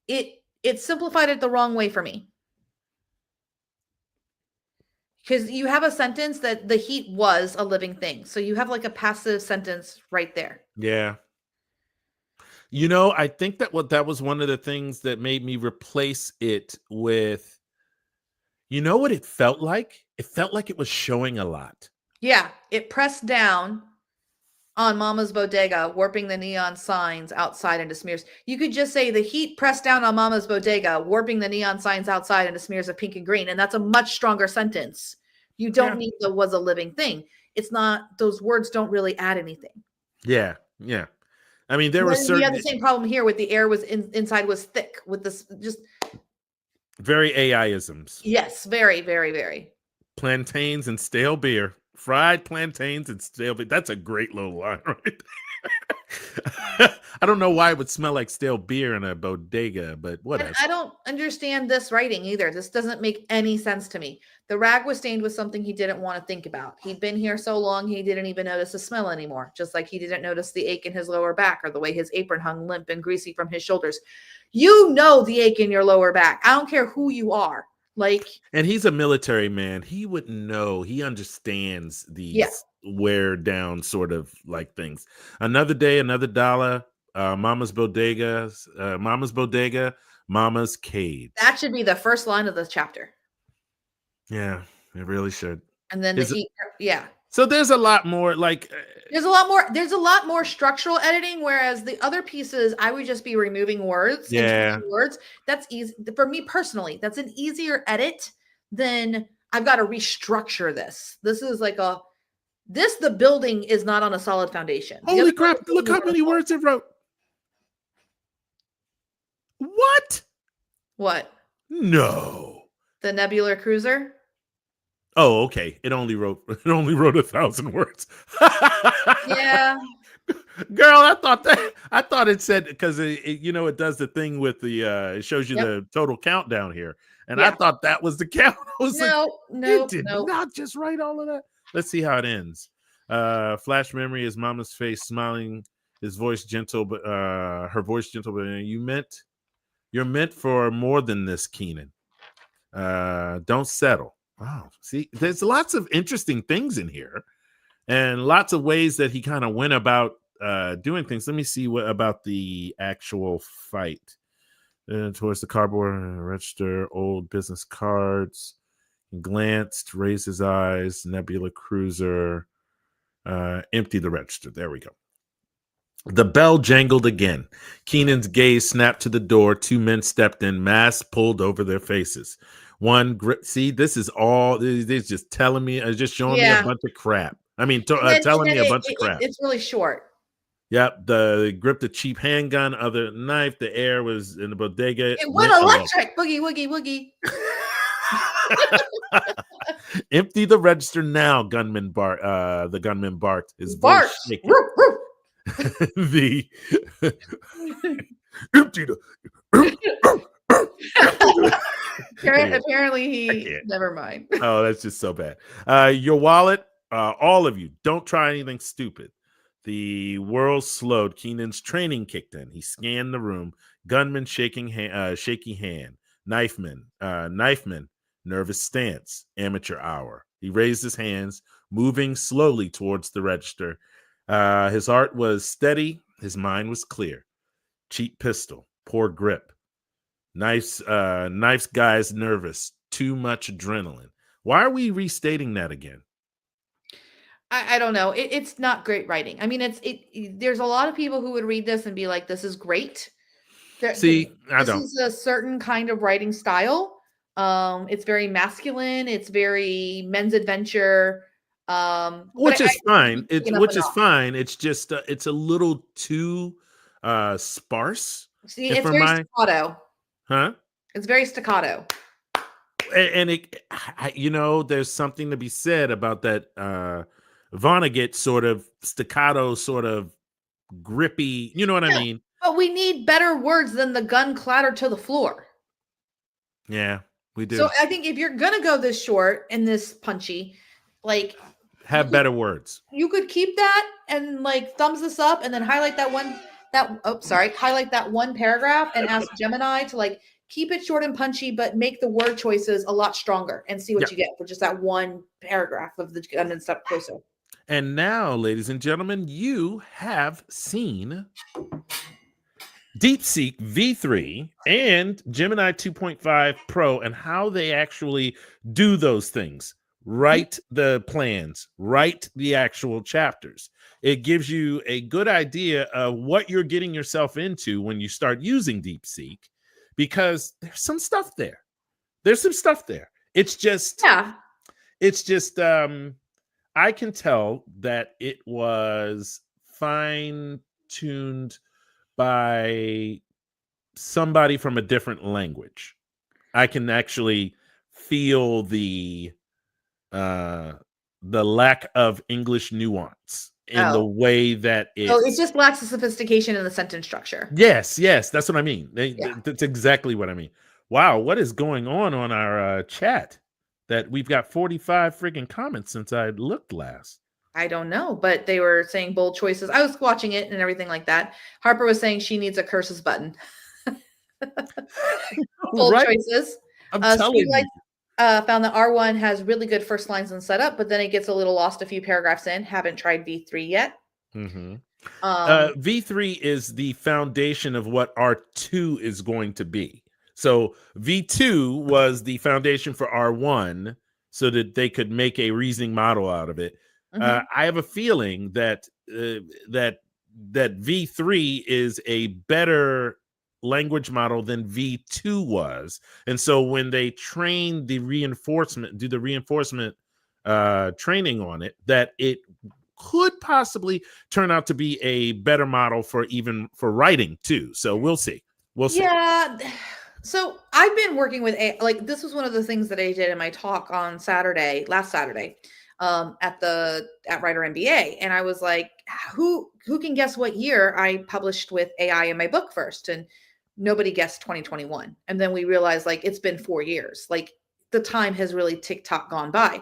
It simplified it the wrong way for me. Because you have a sentence that the heat was a living thing. So you have like a passive sentence right there. Yeah. You know, I think that was one of the things that made me replace it with, you know what it felt like? It felt like it was showing a lot. Yeah. It pressed down on Mama's Bodega, warping the neon signs outside into smears. You could just say the heat pressed down on Mama's Bodega, warping the neon signs outside into smears of pink and green. And that's a much stronger sentence. You don't need the was a living thing. It's not, those words don't really add anything. Yeah. Yeah. I mean, there was we had the same problem here with the air was inside was thick with this just very AI-isms. Yes, very, very, very. Plantains and stale beer. Fried plantains and stale beer. That's a great little line, right? I don't know why it would smell like stale beer in a bodega, but whatever. And I don't understand this writing either. This doesn't make any sense to me. The rag was stained with something he didn't want to think about. He'd been here so long, he didn't even notice the smell anymore, just like he didn't notice the ache in his lower back or the way his apron hung limp and greasy from his shoulders. You know the ache in your lower back. I don't care who you are. And he's a military man. He would know. He understands these wear down sort of like things. Another day, another dollar. Mama's Bodega, Mama's Cage. That should be the first line of the chapter. Yeah, it really should. And then So there's a lot more there's a lot more structural editing, whereas the other pieces I would just be removing words. Yeah. Words. That's easy for me personally. That's an easier edit than I've got to restructure this. This is like the building is not on a solid foundation. Holy crap, look how many words it wrote. What? No. The Nebular Cruiser? Oh, okay. It only wrote 1,000 words. Yeah. Girl, I thought it said, because it does the thing with the it shows you the total countdown here. And I thought that was the count. I was not just write all of that. Let's see how it ends. Flash memory is Mama's face smiling, his voice gentle, but her voice gentle, but you're meant for more than this, Keenan. Don't settle. Wow. See, there's lots of interesting things in here and lots of ways that he kind of went about doing things. Let me see what about the actual fight. Towards the cardboard register, old business cards. He glanced, raised his eyes, Nebula Cruiser, empty the register. There we go. The bell jangled again. Keenan's gaze snapped to the door. Two men stepped in, masks pulled over their faces. See, this is all, they're just telling me, just showing me a bunch of crap. I mean, telling me a bunch of crap. It's really short. Yep, gripped a cheap handgun, other knife. The air was in the bodega. It went electric. Boogie, woogie, woogie. Empty the register now, gunman barked. The gunman barked. His voice shaking. Empty the. Apparently he never mind. Oh, that's just so bad. Your wallet, all of you, don't try anything stupid. The world slowed. Keenan's training kicked in. He scanned the room. Gunman shaky hand. Knifeman, nervous stance. Amateur hour. He raised his hands, moving slowly towards the register. His heart was steady. His mind was clear. Cheap pistol. Poor grip. Knife's guy's nervous. Too much adrenaline. Why are we restating that again? I don't know. It's not great writing. I mean, there's a lot of people who would read this and be like, "This is great." See, I don't. This is a certain kind of writing style. It's very masculine. It's very men's adventure. Which is fine. Which is fine. It's just it's a little too sparse. See, it's very staccato. Huh? It's very staccato. And there's something to be said about that Vonnegut sort of staccato, sort of grippy. You know what I mean? But we need better words than the gun clattered to the floor. Yeah, we do. So I think if you're gonna go this short and this punchy, like have better words. You could keep that and like thumbs this up and then highlight that one paragraph and ask Gemini to like keep it short and punchy, but make the word choices a lot stronger and see what you get for just that one paragraph of the gun and step closer. And now, ladies and gentlemen, you have seen DeepSeek V3 and Gemini 2.5 Pro and how they actually do those things. Write the plans, write the actual chapters. It gives you a good idea of what you're getting yourself into when you start using DeepSeek, because there's some stuff there. It's just, I can tell that it was fine-tuned by somebody from a different language. I can actually feel the lack of English nuance in the way that it just lacks the sophistication in the sentence structure. Yes, that's what I mean. That's exactly what I mean. Wow, what is going on our chat that we've got 45 friggin' comments since I looked last? I don't know, but they were saying bold choices. I was watching it and everything like that. Harper was saying she needs a curses button. Bold choices. I'm telling you. Found that R1 has really good first lines and setup, but then it gets a little lost a few paragraphs in. Haven't tried V3 yet. Mm-hmm. V3 is the foundation of what R2 is going to be. So V2 was the foundation for R1 so that they could make a reasoning model out of it. Mm-hmm. I have a feeling that that V3 is a better language model than V2 was. And so when they do the reinforcement training on it, that it could possibly turn out to be a better model for writing too. So we'll see. Yeah. So I've been working with this was one of the things that I did in my talk on last Saturday, at Writer MBA. And I was like, who can guess what year I published with AI in my book first? And nobody guessed 2021. And then we realized like it's been 4 years. Like the time has really tick-tock gone by.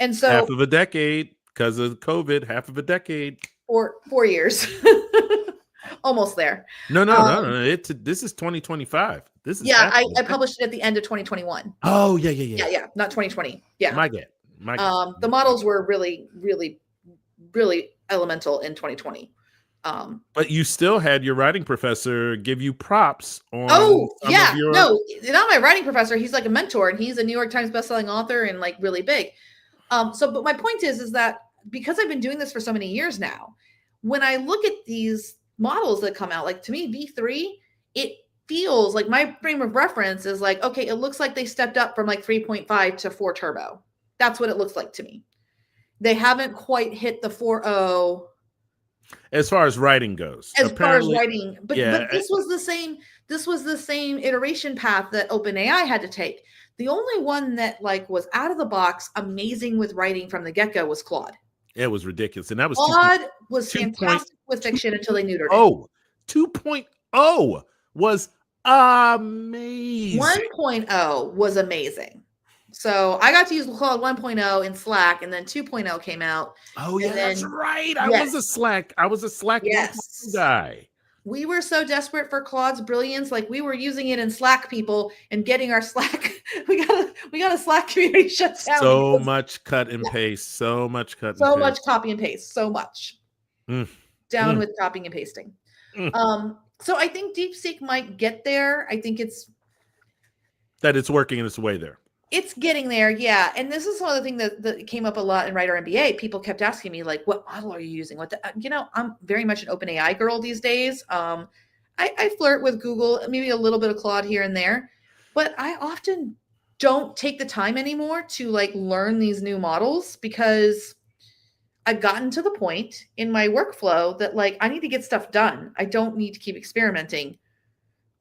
And so half of a decade because of COVID, half of a decade. 4 years. Almost there. No. This is 2025. This is I published it at the end of 2021. Oh, yeah. Not 2020. Yeah. My God. The models were really, really, really elemental in 2020. But you still had your writing professor give you props on. No, not my writing professor. He's like a mentor, and he's a New York Times bestselling author and like really big. But my point is that because I've been doing this for so many years now, when I look at these models that come out, like to me, V3, it feels like my frame of reference is like, okay, it looks like they stepped up from like 3.5 to 4 turbo. That's what it looks like to me. They haven't quite hit the 4.0 as far as writing goes. But this was the same iteration path that OpenAI had to take. The only one that like was out of the box, amazing with writing from the get-go was Claude. It was ridiculous. And that was Claude was fantastic with fiction until they neutered it. 2.0 was amazing. 1.0 was amazing. So I got to use Claude 1.0 in Slack, and then 2.0 came out. Oh yeah, that's right. I Yes. was a Slack Yes. guy. We were so desperate for Claude's brilliance, like we were using it in Slack, people, and getting our Slack. We got a Slack community shut down. So much cut and paste. So much cut. So much copy and paste. So much. Down with copying and pasting. So I think DeepSeek might get there. I think it's working in its way there. It's getting there, yeah. And this is one of the things that came up a lot in Writer MBA. People kept asking me, like, what model are you using? I'm very much an OpenAI girl these days. I flirt with Google, maybe a little bit of Claude here and there, but I often don't take the time anymore to like learn these new models because I've gotten to the point in my workflow that like I need to get stuff done. I don't need to keep experimenting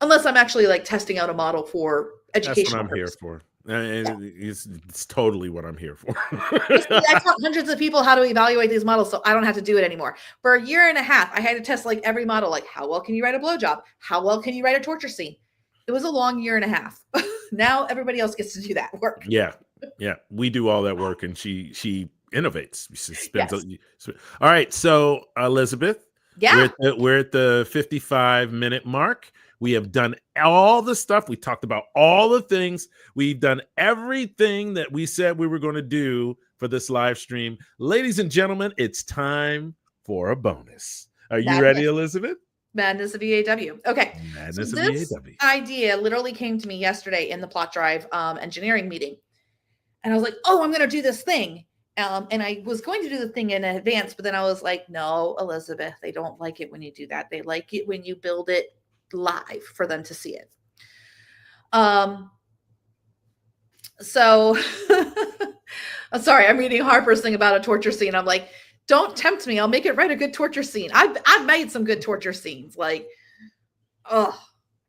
unless I'm actually like testing out a model for education. That's what I'm here for. It's totally what I'm here for. I taught hundreds of people how to evaluate these models, so I don't have to do it anymore. For a year and a half, I had to test like every model, like how well can you write a blowjob? How well can you write a torture scene? It was a long year and a half. Now everybody else gets to do that work. Yeah. We do all that work, and she innovates. She spends. All right, so Elizabeth, we're at the 55-minute mark. We have done all the stuff. We talked about all the things. We've done everything that we said we were going to do for this live stream. Ladies and gentlemen, it's time for a bonus. Are you ready, Elizabeth? Madness of EAW. Okay. Madness of this EAW. idea literally came to me yesterday in the Plot Drive engineering meeting. And I was like, oh, I'm going to do this thing. And I was going to do the thing in advance, but then I was like, no, Elizabeth, they don't like it when you do that. They like it when you build it live for them to see it. So I'm sorry, I'm reading Harper's thing about a torture scene. I'm like, don't tempt me. I'll make it write a good torture scene. I've made some good torture scenes. Like, oh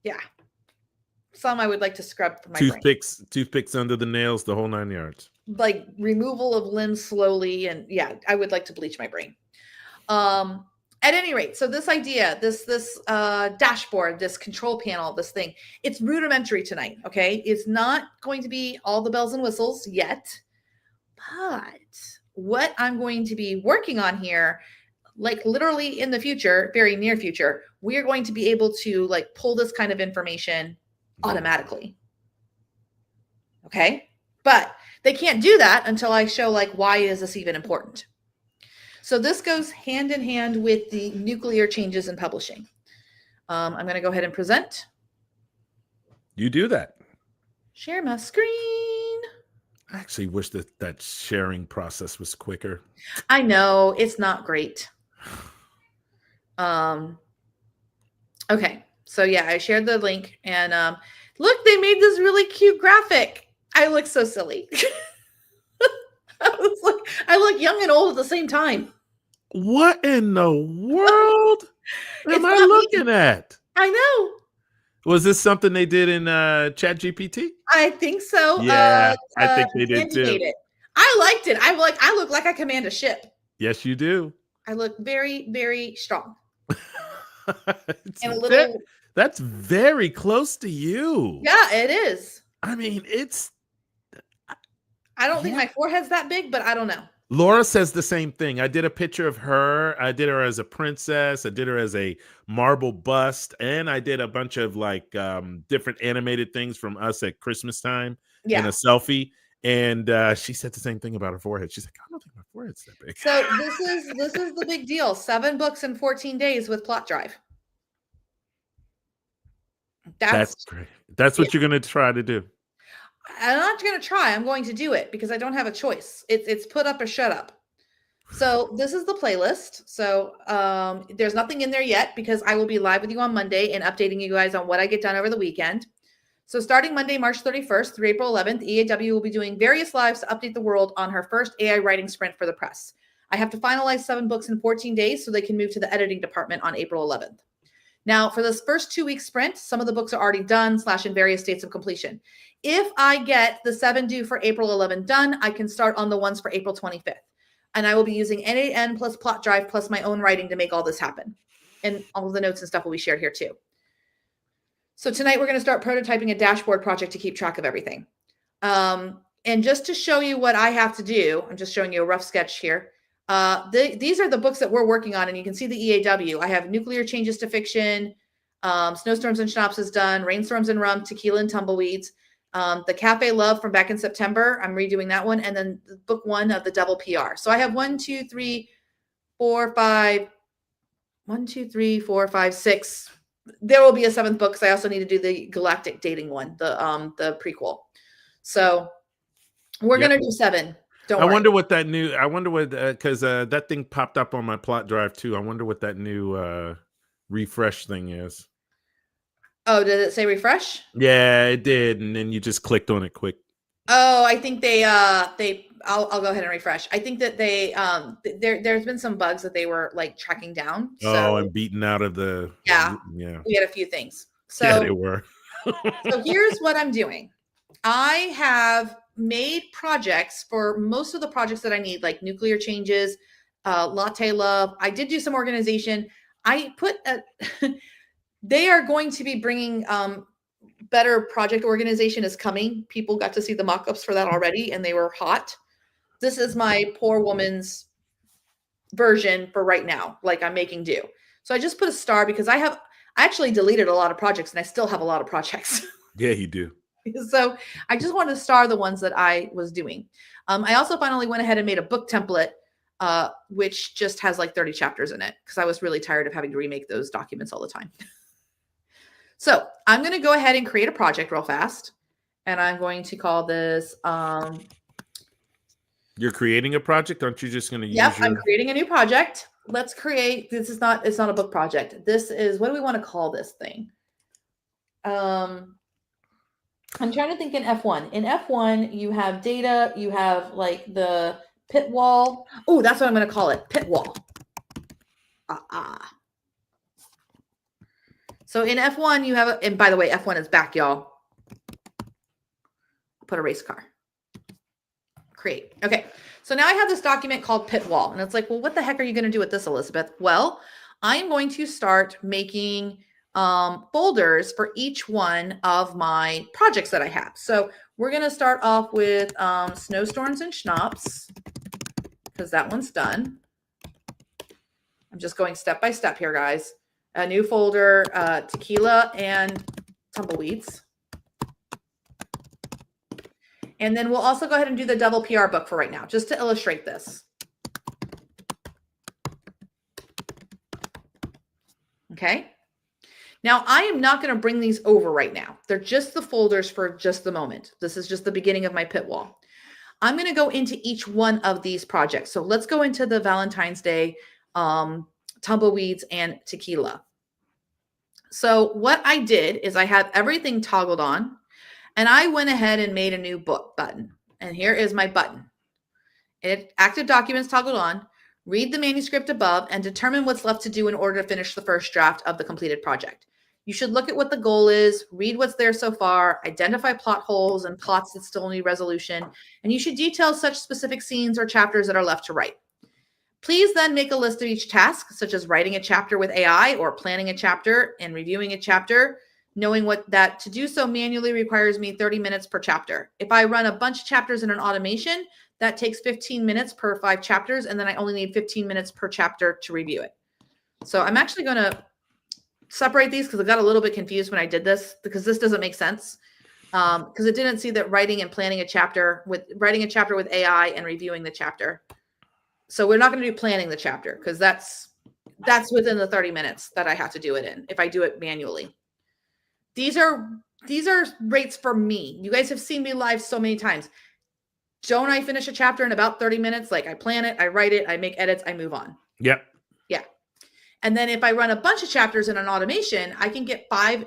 yeah. Some I would like to scrub from my toothpicks under the nails, the whole 9 yards. Like removal of limbs slowly. And yeah, I would like to bleach my brain. At any rate, so this idea, this dashboard, this control panel, this thing, it's rudimentary tonight, okay? It's not going to be all the bells and whistles yet, but what I'm going to be working on here, like literally in the future, very near future, we are going to be able to like pull this kind of information automatically, okay? But they can't do that until I show like, why is this even important? So this goes hand in hand with the nuclear changes in publishing. I'm going to go ahead and present. You do that. Share my screen. I actually wish that sharing process was quicker. I know, it's not great. Okay, so yeah, I shared the link, and look, they made this really cute graphic. I look so silly. I look young and old at the same time. What in the world am I looking at? I know. Was this something they did in ChatGPT? I think so. Yeah, I think they did too. I liked it. I look like I command a ship. Yes, you do. I look very, very strong. And a little. That's very close to you. Yeah, it is. I mean, I don't think my forehead's that big, but I don't know. Laura says the same thing. I did a picture of her. I did her as a princess. I did her as a marble bust. And I did a bunch of like different animated things from us at Christmas time in a selfie. And she said the same thing about her forehead. She's like, I don't think my forehead's that big. So this is the big deal. 7 books in 14 days with Plot Drive. That's great. That's what you're going to try to do. I'm not going to try. I'm going to do it because I don't have a choice. It's put up or shut up. So this is the playlist. So there's nothing in there yet because I will be live with you on Monday and updating you guys on what I get done over the weekend. So starting Monday, March 31st through April 11th, EAW will be doing various lives to update the world on her first AI writing sprint for the press. I have to finalize 7 books in 14 days so they can move to the editing department on April 11th. Now, for this first 2-week sprint, some of the books are already done / in various states of completion. If I get the 7 due for April 11 done, I can start on the ones for April 25th. And I will be using N8N plus Plot Drive plus my own writing to make all this happen. And all of the notes and stuff will be shared here too. So tonight we're going to start prototyping a dashboard project to keep track of everything. And just to show you what I have to do, I'm just showing you a rough sketch here. These are the books that we're working on, and you can see the EAW. I have Nuclear Changes to Fiction, Snowstorms and Schnapps is done, Rainstorms and Rum, Tequila and Tumbleweeds. The Cafe Love from back in September, I'm redoing that one. And then book 1 of the Double PR. So I have 1, 2, 3, 4, 5, 1, 2, 3, 4, 5, 6. There will be a 7th book because I also need to do the Galactic Dating one, the prequel. So we're going to do 7. I wonder what that new, because that thing popped up on my plot drive too. I wonder what that new refresh thing is. Oh, did it say refresh? Yeah, it did. And then you just clicked on it quick. Oh, I think I'll go ahead and refresh. I think that there's been some bugs that they were like tracking down. So, and beaten out of the. Yeah. We had a few things. So, yeah, they were. So here's what I'm doing. I have made projects for most of the projects that I need, like Nuclear Changes, Latte Love. I did do some organization. I put they are going to be bringing better project organization is coming. People got to see the mock-ups for that already, and they were hot. This is my poor woman's version for right now. Like I'm making do. So I just put a star because I actually deleted a lot of projects, and I still have a lot of projects. Yeah, you do. So I just wanted to star the ones that I was doing. I also finally went ahead and made a book template, which just has like 30 chapters in it because I was really tired of having to remake those documents all the time. So I'm going to go ahead and create a project real fast. And I'm going to call this. You're creating a project? Aren't you just going to use Yep, I'm creating a new project. Let's create, it's not a book project. This is, what do we want to call this thing? I'm trying to think in F1. In F1, you have data, you have like the pit wall. Oh, that's what I'm going to call it, pit wall. So in F1, you have, and by the way, F1 is back, y'all. I'll put a race car. Create. Okay. So now I have this document called pit wall. And it's like, well, what the heck are you going to do with this, Elizabeth? Well, I'm going to start making folders for each one of my projects that I have. So we're going to start off with Snowstorms and Schnapps because that one's done. I'm just going step by step here, guys. A new folder, Tequila and Tumbleweeds. And then we'll also go ahead and do the Double PR book for right now, just to illustrate this. Okay. Now, I am not going to bring these over right now. They're just the folders for just the moment. This is just the beginning of my pit wall. I'm going to go into each one of these projects. So let's go into the Valentine's Day, Tumbleweeds, and Tequila. So what I did is I have everything toggled on, and I went ahead and made a new book button. And here is my button. Active documents toggled on. Read the manuscript above and determine what's left to do in order to finish the first draft of the completed project. You should look at what the goal is, read what's there so far, identify plot holes and plots that still need resolution, and you should detail such specific scenes or chapters that are left to write. Please then make a list of each task, such as writing a chapter with AI or planning a chapter and reviewing a chapter, knowing that to do so manually requires me 30 minutes per chapter. If I run a bunch of chapters in an automation, that takes 15 minutes per 5 chapters, and then I only need 15 minutes per chapter to review it. So I'm actually going to separate these because I got a little bit confused when I did this because this doesn't make sense because it didn't see that writing and planning a chapter with AI and reviewing the chapter. So we're not going to do planning the chapter because that's within the 30 minutes that I have to do it in if I do it manually. These are rates for me. You guys have seen me live so many times. Don't I finish a chapter in about 30 minutes? Like I plan it, I write it, I make edits, I move on. Yep. Yeah. And then if I run a bunch of chapters in an automation, I can get 5.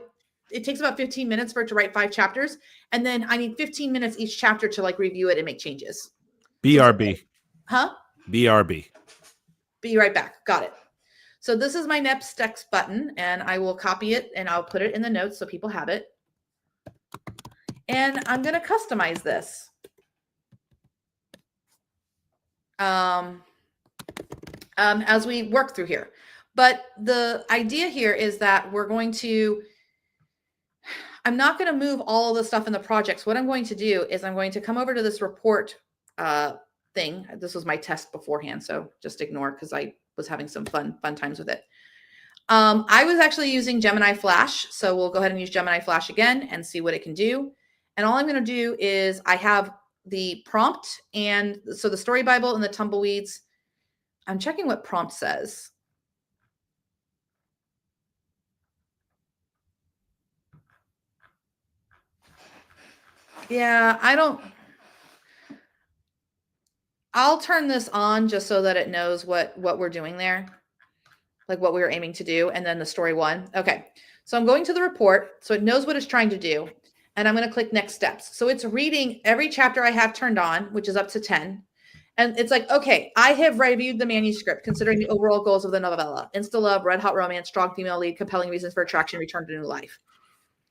It takes about 15 minutes for it to write 5 chapters. And then I need 15 minutes each chapter to like review it and make changes. BRB. Huh? BRB. Be right back. Got it. So this is my next text button, and I will copy it and I'll put it in the notes so people have it. And I'm going to customize this. As we work through here. But the idea here is that we're going to, I'm not going to move all of the stuff in the projects. What I'm going to do is I'm going to come over to this report thing. This was my test beforehand, so just ignore because I was having some fun times with it. I was actually using Gemini Flash, so we'll go ahead and use Gemini Flash again and see what it can do. And all I'm going to do is I have the prompt, and so the Story Bible and the Tumbleweeds. I'm checking what prompt says. Yeah, I'll turn this on just so that it knows what we're doing there, like what we were aiming to do, and then the story one. Okay, so I'm going to the report, so it knows what it's trying to do, and I'm going to click next steps. So it's reading every chapter I have turned on, which is up to 10. And it's like, okay, I have reviewed the manuscript, considering the overall goals of the novella: insta love, red hot romance, strong female lead, compelling reasons for attraction, return to new life.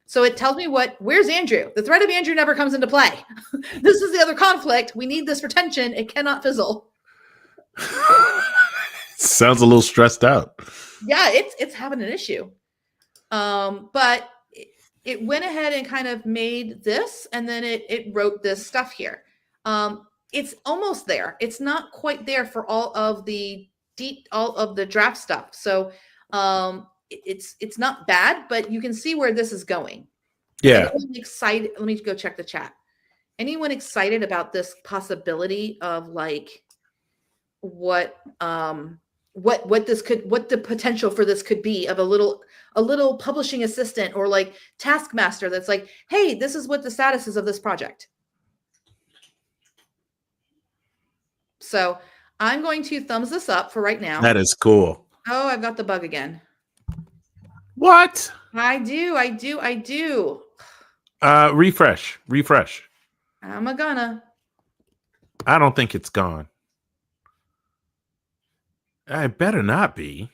So it tells me where's Andrew? The threat of Andrew never comes into play. This is the other conflict. We need this for tension. It cannot fizzle. Sounds a little stressed out. Yeah, it's having an issue. But it went ahead and kind of made this, and then it wrote this stuff here. It's almost there. It's not quite there for all of the draft stuff. So it's not bad, but you can see where this is going. Yeah. Anyone excited? Let me go check the chat. Anyone excited about this possibility of like what the potential for this could be, of a little publishing assistant or like taskmaster that's like, hey, this is what the status is of this project. So I'm going to thumbs this up for right now. That is cool. Oh, I've got the bug again. What? I do. Refresh. I'm gonna. I don't think it's gone. I better not be.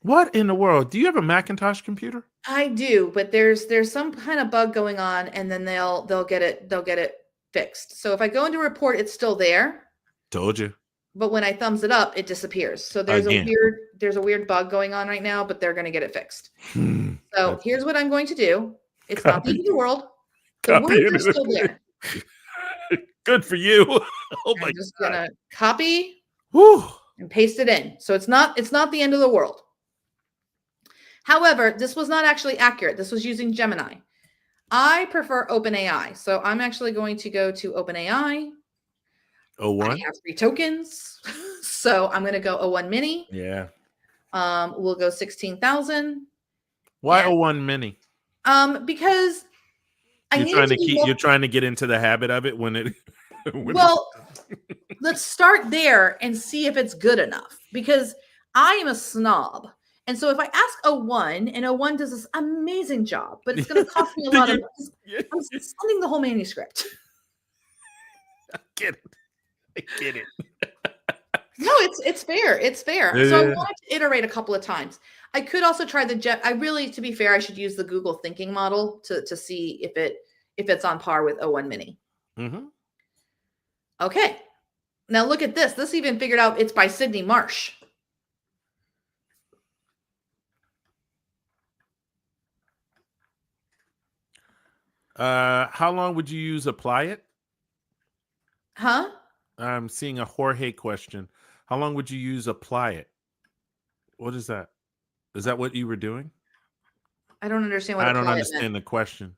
What in the world? Do you have a Macintosh computer? I do, but there's some kind of bug going on, and then they'll get it fixed. So if I go into report, it's still there. Told you. But when I thumbs it up, it disappears. So there's a weird bug going on right now, but they're going to get it fixed. So here's what I'm going to do. It's not the end of the world. The words are still there. Good for you. Oh my God. I'm just gonna copy Whew. and paste it in. So it's not the end of the world. However, this was not actually accurate. This was using Gemini. I prefer OpenAI. So I'm actually going to go to OpenAI. O1? I have 3 tokens. So I'm going to go O1 mini. Yeah. We'll go 16,000. Why O1 mini? Because you're trying to get into the habit of it when it let's start there and see if it's good enough, because I am a snob. And so if I ask O1 and O1 does this amazing job, but it's going to cost me a lot of money, I'm sending the whole manuscript. I get it. No, it's fair. It's fair. Yeah. So I wanted to iterate a couple of times. I could also try to be fair, I should use the Google thinking model to see if it's on par with O1 mini. Mm-hmm. Okay. Now look at this. This even figured out it's by Sydney Marsh. How long would you use apply it? Huh? I'm seeing a Jorge question. How long would you use apply it? What is that? Is that what you were doing? I don't understand what I don't understand the question,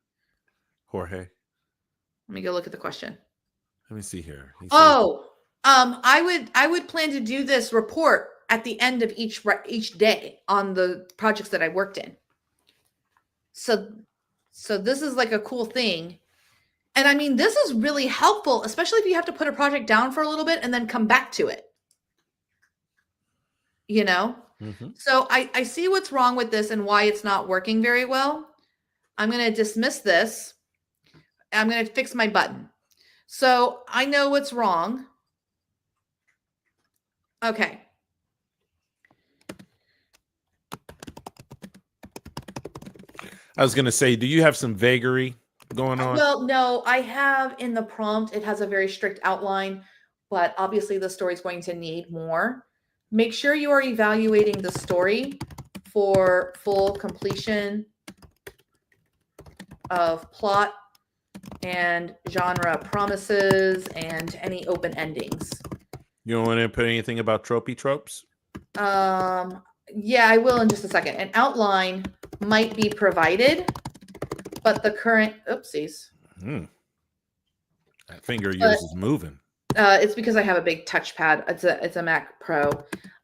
Jorge. Let me go look at the question. Let me see here. I would plan to do this report at the end of each day on the projects that I worked in. So this is like a cool thing. And I mean, this is really helpful, especially if you have to put a project down for a little bit and then come back to it. You know? Mm-hmm. So I see what's wrong with this and why it's not working very well. I'm going to dismiss this. I'm going to fix my button. So I know what's wrong. Okay. I was going to say, do you have some vagary going on? Well, no, I have in the prompt. It has a very strict outline, but obviously the story is going to need more. Make sure you are evaluating the story for full completion of plot and genre promises and any open endings. You don't want to put anything about tropey tropes? Yeah, I will in just a second. An outline might be provided, but the current oopsies. That finger of yours is moving. It's because I have a big touchpad. It's a Mac Pro.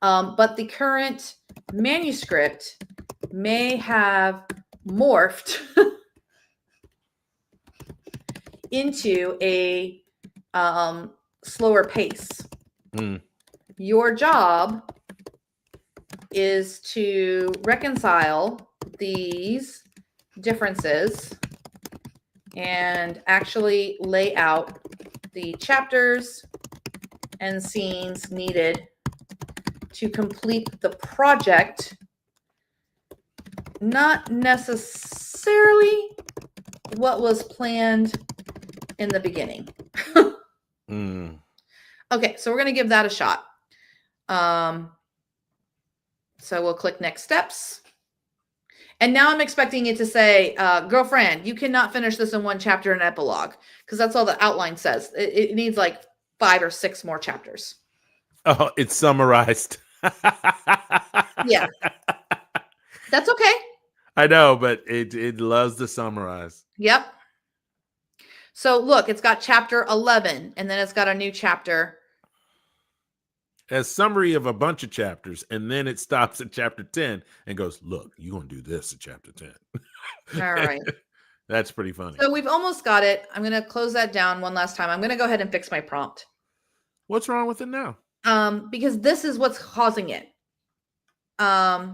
But the current manuscript may have morphed into a slower pace. Your job is to reconcile these differences and actually lay out the chapters and scenes needed to complete the project, not necessarily what was planned in the beginning. Okay, so we're going to give that a shot. So we'll click next steps. And now I'm expecting it to say, girlfriend, you cannot finish this in one chapter and epilogue, because that's all the outline says. It needs like 5 or 6 more chapters. Oh, it's summarized. Yeah. That's okay. I know, but it loves to summarize. Yep. So look, it's got chapter 11, and then it's got a new chapter. A summary of a bunch of chapters, and then it stops at chapter 10 and goes, look, you're going to do this at chapter 10. All right. That's pretty funny. So we've almost got it. I'm going to close that down one last time. I'm going to go ahead and fix my prompt. What's wrong with it now? Because this is what's causing it. At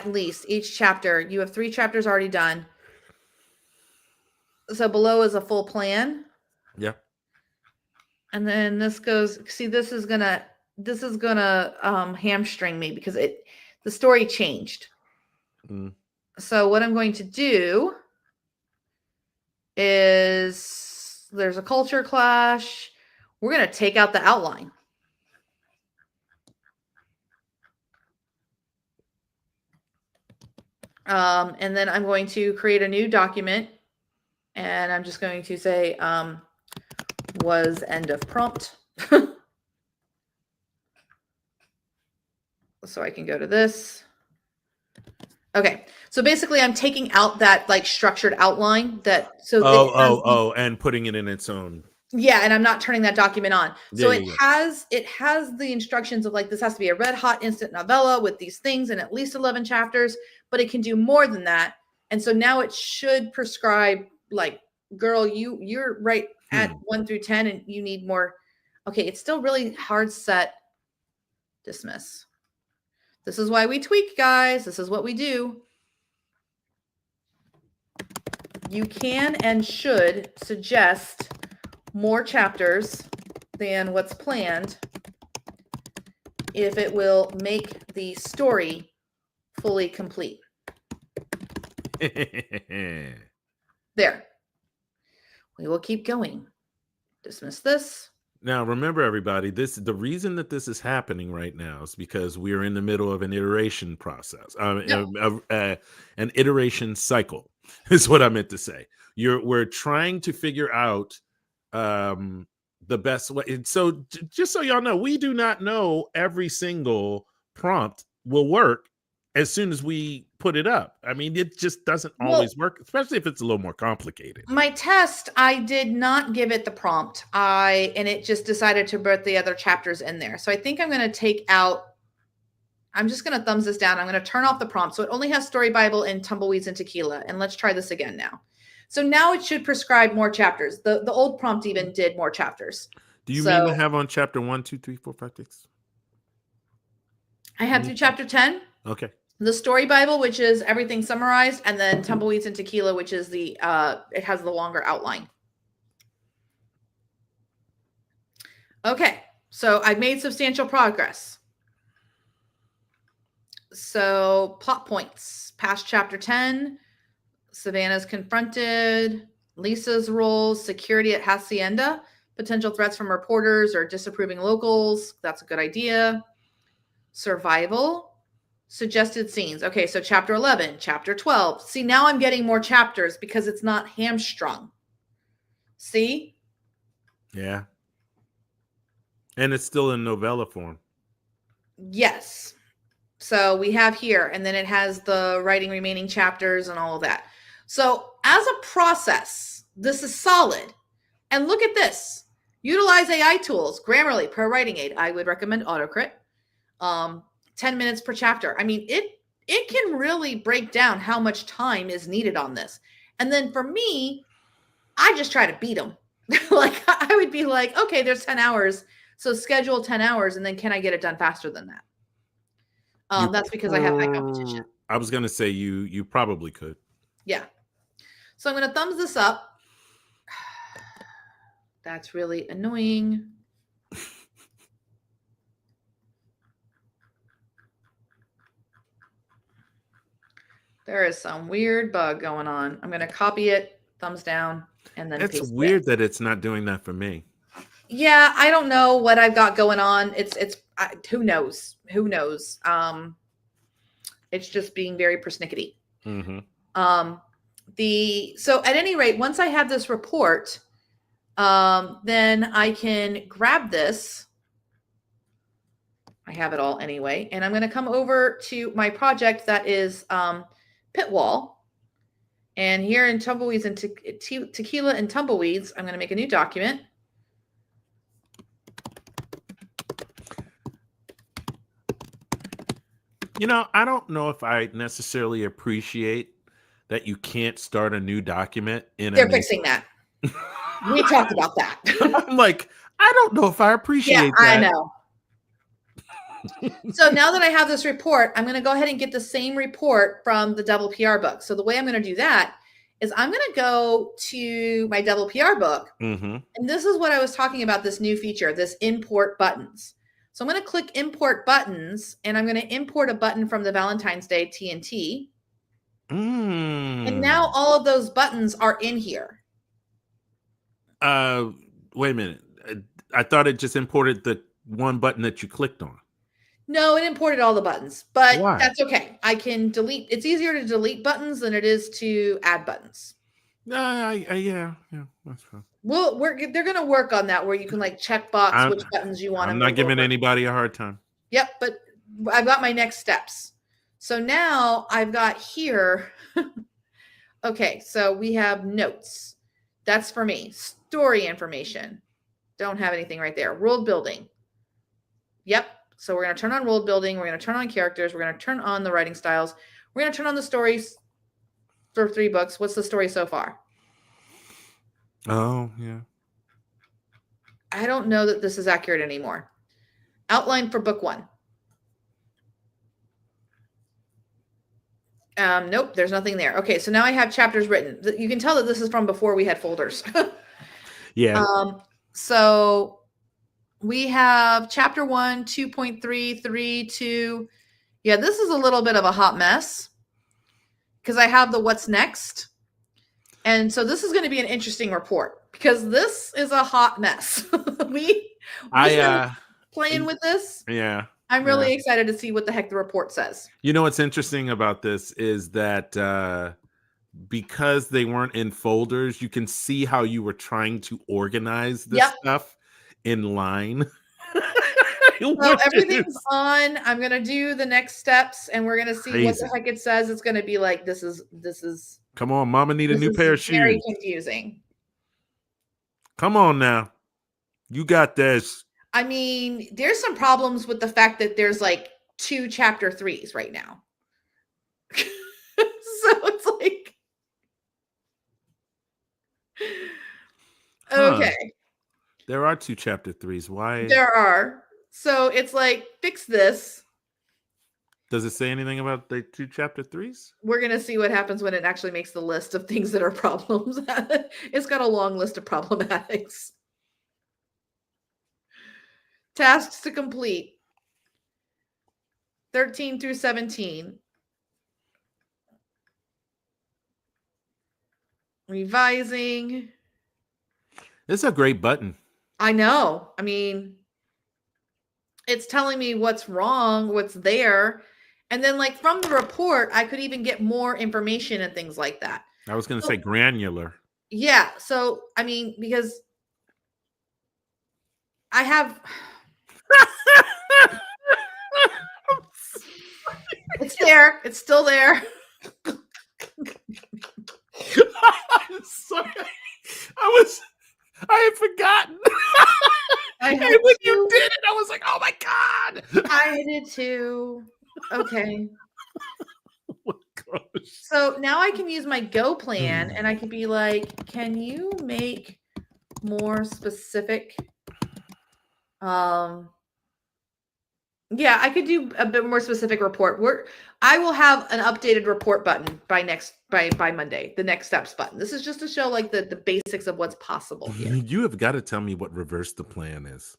least each chapter, you have 3 chapters already done. So below is a full plan. Yeah. And then this goes, see, this is gonna hamstring me because the story changed. So what I'm going to do is there's a culture clash. We're going to take out the outline. And then I'm going to create a new document, and I'm just going to say, was end of prompt. So I can go to this. Okay. So basically I'm taking out that like structured outline that, so and putting it in its own. Yeah. And I'm not turning that document on. So it has the instructions of like, this has to be a red hot instant novella with these things and at least 11 chapters, but it can do more than that. And so now it should prescribe like, girl, you're right at 1 through 10 and you need more. Okay. It's still really hard set. Dismiss. This is why we tweak, guys. This is what we do. You can and should suggest more chapters than what's planned if it will make the story fully complete. There. We will keep going. Dismiss this. Now, remember, everybody, the reason that this is happening right now is because we're in the middle of an iteration process, an iteration cycle is what I meant to say. We're trying to figure out the best way. And so just so y'all know, we do not know every single prompt will work as soon as we put it up. I mean, it just doesn't always work, especially if it's a little more complicated. My test, I did not give it the prompt. And it just decided to put the other chapters in there. So I think I'm going to take out, I'm just going to thumbs this down. I'm going to turn off the prompt. So it only has Story Bible and Tumbleweeds and Tequila. And let's try this again now. So now it should prescribe more chapters. The old prompt even did more chapters. Do you mean to have on chapter 1, 2, 3, 4, 5, 6? I have through chapter 10. Okay. The Story Bible, which is everything summarized, and then Tumbleweeds and Tequila, which is it has the longer outline. Okay, so I've made substantial progress. So plot points. Past chapter 10, Savannah's confronted, Lisa's roles, security at Hacienda, potential threats from reporters or disapproving locals. That's a good idea. Survival. Suggested scenes. Okay, so chapter 11, chapter 12. See, now I'm getting more chapters because it's not hamstrung. See? Yeah. And it's still in novella form. Yes. So we have here, and then it has the writing remaining chapters and all of that. So as a process, this is solid. And look at this. Utilize AI tools. Grammarly, Pro Writing Aid. I would recommend AutoCrit. 10 minutes per chapter. I mean, it can really break down how much time is needed on this. And then for me, I just try to beat them. Like I would be like, okay, there's 10 hours. So schedule 10 hours. And then can I get it done faster than that? That's because I have high competition. I was going to say you probably could. Yeah. So I'm going to thumbs this up. That's really annoying. There is some weird bug going on. I'm going to copy it, thumbs down, and then it's weird that it's not doing that for me. Yeah, I don't know what I've got going on. Who knows? Who knows? It's just being very persnickety. Mm-hmm. So at any rate, once I have this report, then I can grab this. I have it all anyway, and I'm going to come over to my project that is Pitwall. And here in Tumbleweeds and Tequila and Tumbleweeds, I'm going to make a new document. You know, I don't know if I necessarily appreciate that you can't start a new document in They're fixing that. We talked about that. I'm like, I don't know if I appreciate that. I know. So now that I have this report, I'm going to go ahead and get the same report from the Double PR book. So the way I'm going to do that is I'm going to go to my Double PR book. Mm-hmm. And this is what I was talking about, this new feature, this import buttons. So I'm going to click import buttons, and I'm going to import a button from the Valentine's Day TNT. And now all of those buttons are in here. Wait a minute. I thought it just imported the one button that you clicked on. No, it imported all the buttons, but Why? That's okay. I can delete. It's easier to delete buttons than it is to add buttons. Yeah, that's fine. Well, they're going to work on that where you can like check box which buttons you want. I'm not giving anybody a hard time. Yep, but I've got my next steps. So now I've got here. Okay, so we have notes. That's for me. Story information. Don't have anything right there. World building. Yep. So we're going to turn on world building. We're going to turn on characters. We're going to turn on the writing styles. We're going to turn on the stories for 3 books. What's the story so far? Oh, yeah. I don't know that this is accurate anymore. Outline for book 1. Nope, there's nothing there. Okay, so now I have chapters written. You can tell that this is from before we had folders. Yeah. So we have chapter 1, 2.3, 3, 2. Yeah, this is a little bit of a hot mess because I have the what's next. And so this is going to be an interesting report because this is a hot mess. we playing with this. Yeah. I'm really excited to see what the heck the report says. You know what's interesting about this is that because they weren't in folders, you can see how you were trying to organize this stuff in line. So everything's on. I'm going to do the next steps and we're going to see what the heck it says. It's going to be like, this is. Come on, mama need a new pair of shoes. Very confusing. Come on now. You got this. I mean, there's some problems with the fact that there's like 2 chapter 3s right now. So it's like, okay. There are 2 chapter 3s. Why? There are. So it's like, fix this. Does it say anything about the 2 chapter 3s? We're going to see what happens when it actually makes the list of things that are problems. It's got a long list of problematics. Tasks to complete. 13 through 17. Revising. This is a great button. I know. I mean, it's telling me what's wrong, what's there. And then like from the report, I could even get more information and things like that. I was going to say granular. Yeah. So, I mean, because I have... It's there. It's still there. I'm sorry. I had forgotten. And when you did it, I was like, oh my God. I did too. Okay. Oh my gosh. So now I can use my Go plan and I can be like, can you make more specific? Yeah, I could do a bit more specific report. I will have an updated report button by Monday, the next steps button. This is just to show like the basics of what's possible here. You have got to tell me what reverse the plan is.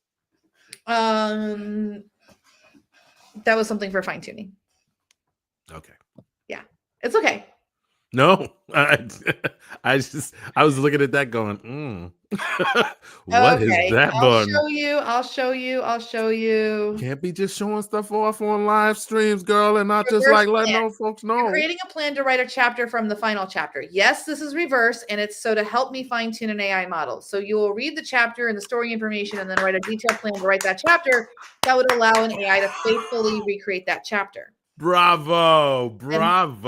That was something for fine tuning. Okay. Yeah, it's okay. No, I was looking at that going, what is that button? I'll show you. Can't be just showing stuff off on live streams, girl, and not just like letting those folks know. You're creating a plan to write a chapter from the final chapter. Yes, this is reverse, and it's so to help me fine tune an AI model. So you will read the chapter and the story information and then write a detailed plan to write that chapter that would allow an AI to faithfully recreate that chapter. Bravo. And I'm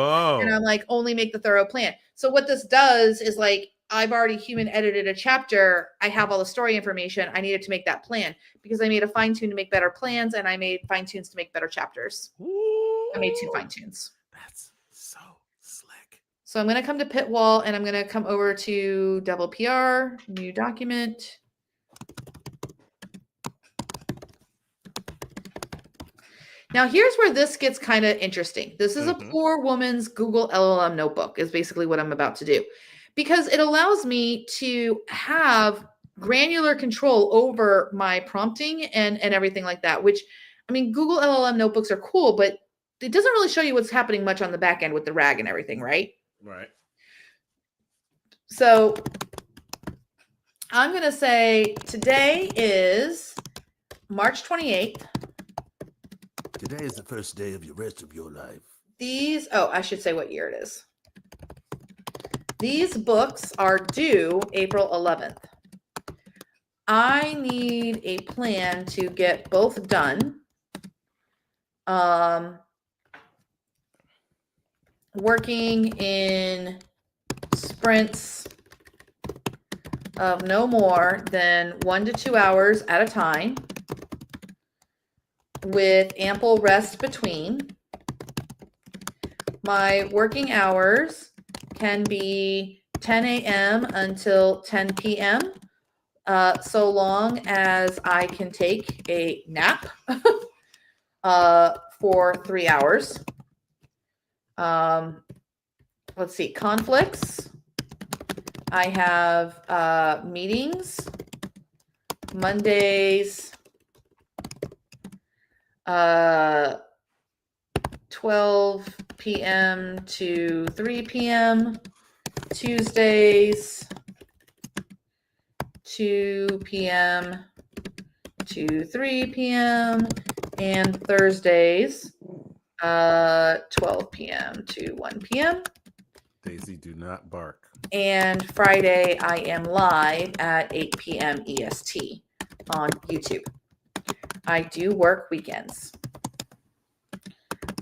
like, only make the thorough plan. So what this does is like, I've already human edited a chapter. I have all the story information. I needed to make that plan because I made a fine tune to make better plans and I made fine tunes to make better chapters. Ooh, I made 2 fine tunes. That's so slick. So I'm going to come to Pitwall and I'm going to come over to Double PR, new document. Now, here's where this gets kind of interesting. This is a poor woman's Google LLM notebook is basically what I'm about to do because it allows me to have granular control over my prompting and everything like that, which, I mean, Google LLM notebooks are cool, but it doesn't really show you what's happening much on the back end with the RAG and everything, right? Right. So I'm going to say today is March 28th. Today is the first day of the rest of your life. I should say what year it is. These books are due April 11th. I need a plan to get both done. Working in sprints of no more than 1 to 2 hours at a time, with ample rest between. My working hours can be 10 a.m. until 10 p.m. So long as I can take a nap for 3 hours. Let's see, conflicts. I have meetings Mondays, 12 p.m. to 3 p.m. Tuesdays, 2 p.m. to 3 p.m. and Thursdays, 12 p.m. to 1 p.m. Daisy, do not bark. And Friday, I am live at 8 p.m. EST on YouTube. I do work weekends.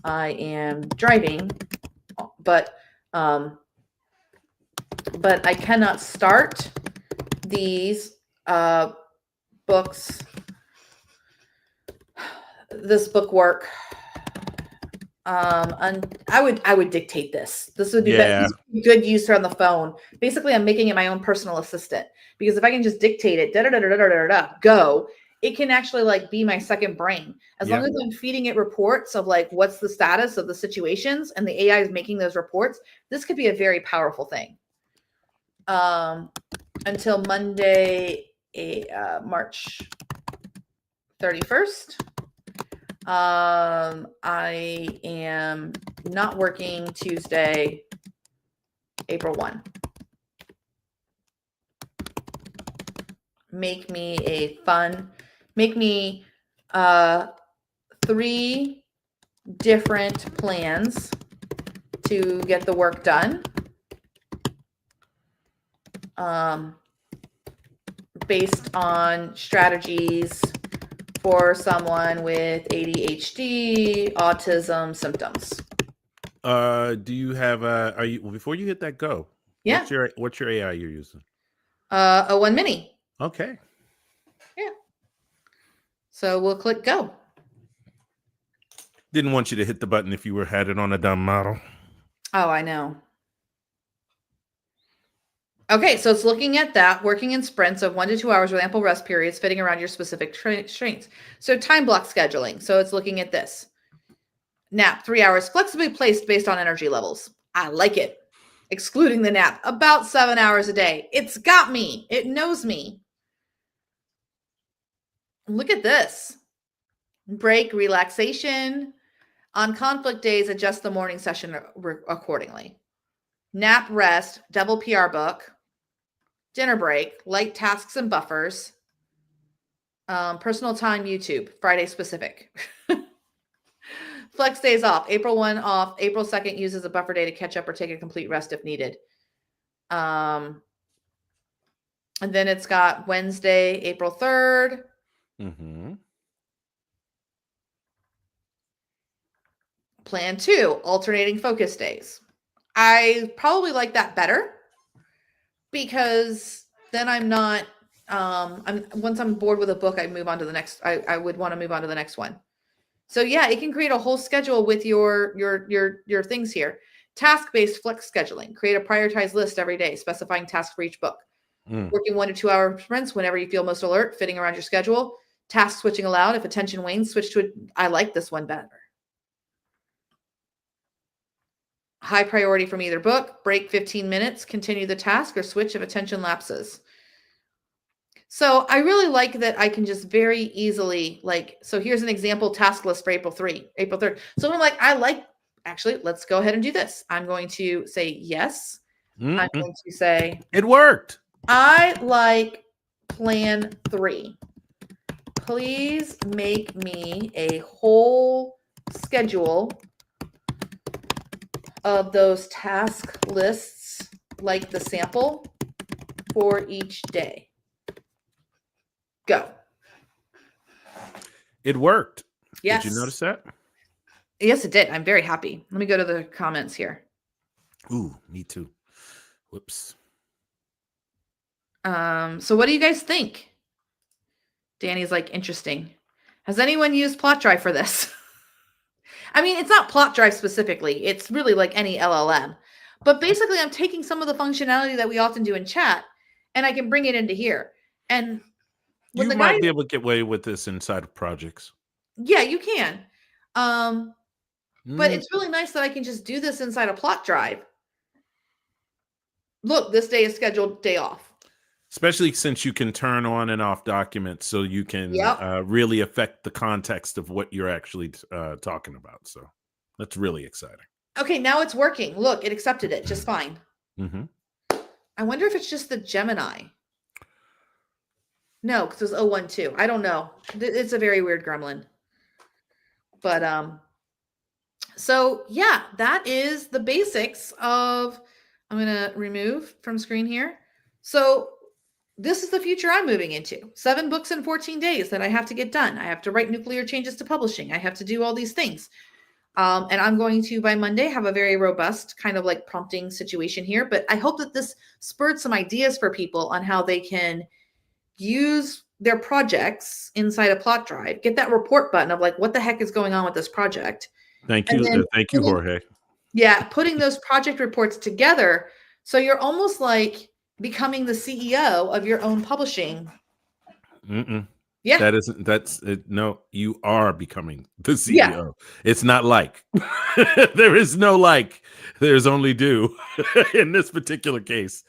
I am driving, but I cannot start these books, this book work. I would dictate this. This would be good use on the phone. Basically, I'm making it my own personal assistant because if I can just dictate it, go, it can actually like be my second brain. As long as I'm feeding it reports of like what's the status of the situations and the AI is making those reports, this could be a very powerful thing. Until Monday, March 31st. I am not working Tuesday, April 1. Make me 3 different plans to get the work done. Based on strategies for someone with ADHD, autism symptoms. Do you have are you before you hit that go? Yeah. What's your AI you're using? O1 Mini. Okay. Yeah. So we'll click go. Didn't want you to hit the button if you had it on a dumb model. Oh, I know. Okay, so it's looking at that, working in sprints of 1 to 2 hours with ample rest periods fitting around your specific strengths. So time block scheduling. So it's looking at this. Nap, 3 hours, flexibly placed based on energy levels. I like it. Excluding the nap, about 7 hours a day. It's got me. It knows me. Look at this. Break, relaxation. On conflict days, adjust the morning session accordingly. Nap, rest, double PR book. Dinner break, light tasks and buffers. Personal time, YouTube, Friday specific. Flex days off, April 1 off, April 2nd uses a buffer day to catch up or take a complete rest if needed. And then it's got Wednesday, April 3rd. Mm-hmm. Plan 2, alternating focus days. I probably like that better because then I'm not, once I'm bored with a book, I move on to the next, I would want to move on to the next one. So yeah, it can create a whole schedule with your things here. Task-based flex scheduling. Create a prioritized list every day, specifying tasks for each book. Working 1 to 2 hour sprints whenever you feel most alert, fitting around your schedule. Task switching allowed. If attention wanes, switch to it. I like this one better. High priority from either book. Break 15 minutes. Continue the task or switch if attention lapses. So I really like that I can just very easily, so here's an example task list for April 3rd. So I'm like, actually, let's go ahead and do this. I'm going to say yes. Mm-hmm. I'm going to say, it worked. I like plan 3. Please make me a whole schedule of those task lists, like the sample for each day. Go. It worked. Yes. Did you notice that? Yes, it did. I'm very happy. Let me go to the comments here. Ooh, me too. Whoops. So what do you guys think? Danny's like, interesting. Has anyone used Plot Drive for this? I mean, it's not Plot Drive specifically. It's really like any LLM. But basically, I'm taking some of the functionality that we often do in chat, and I can bring it into here. And you might be able to get away with this inside of projects. Yeah, you can. But it's really nice that I can just do this inside a Plot Drive. Look, this day is scheduled day off. Especially since you can turn on and off documents, so you can really affect the context of what you're actually talking about. So that's really exciting. Okay, now it's working. Look, it accepted it just fine. Mm-hmm. I wonder if it's just the Gemini. No, because it was 01 too. I don't know. It's a very weird gremlin. But so yeah, that is the basics of. I'm gonna remove from screen here. So this is the future I'm moving into. 7 books in 14 days that I have to get done. I have to write nuclear changes to publishing. I have to do all these things. And I'm going to, by Monday, have a very robust kind of like prompting situation here. But I hope that this spurred some ideas for people on how they can use their projects inside a Plot Drive. Get that report button of like, what the heck is going on with this project? Thank you. Thank you, Jorge. Yeah, putting those project reports together. So you're almost like becoming the CEO of your own publishing. Yeah. That's it. No, you are becoming the CEO. Yeah. It's not like. There is no like. There's only do. In this particular case,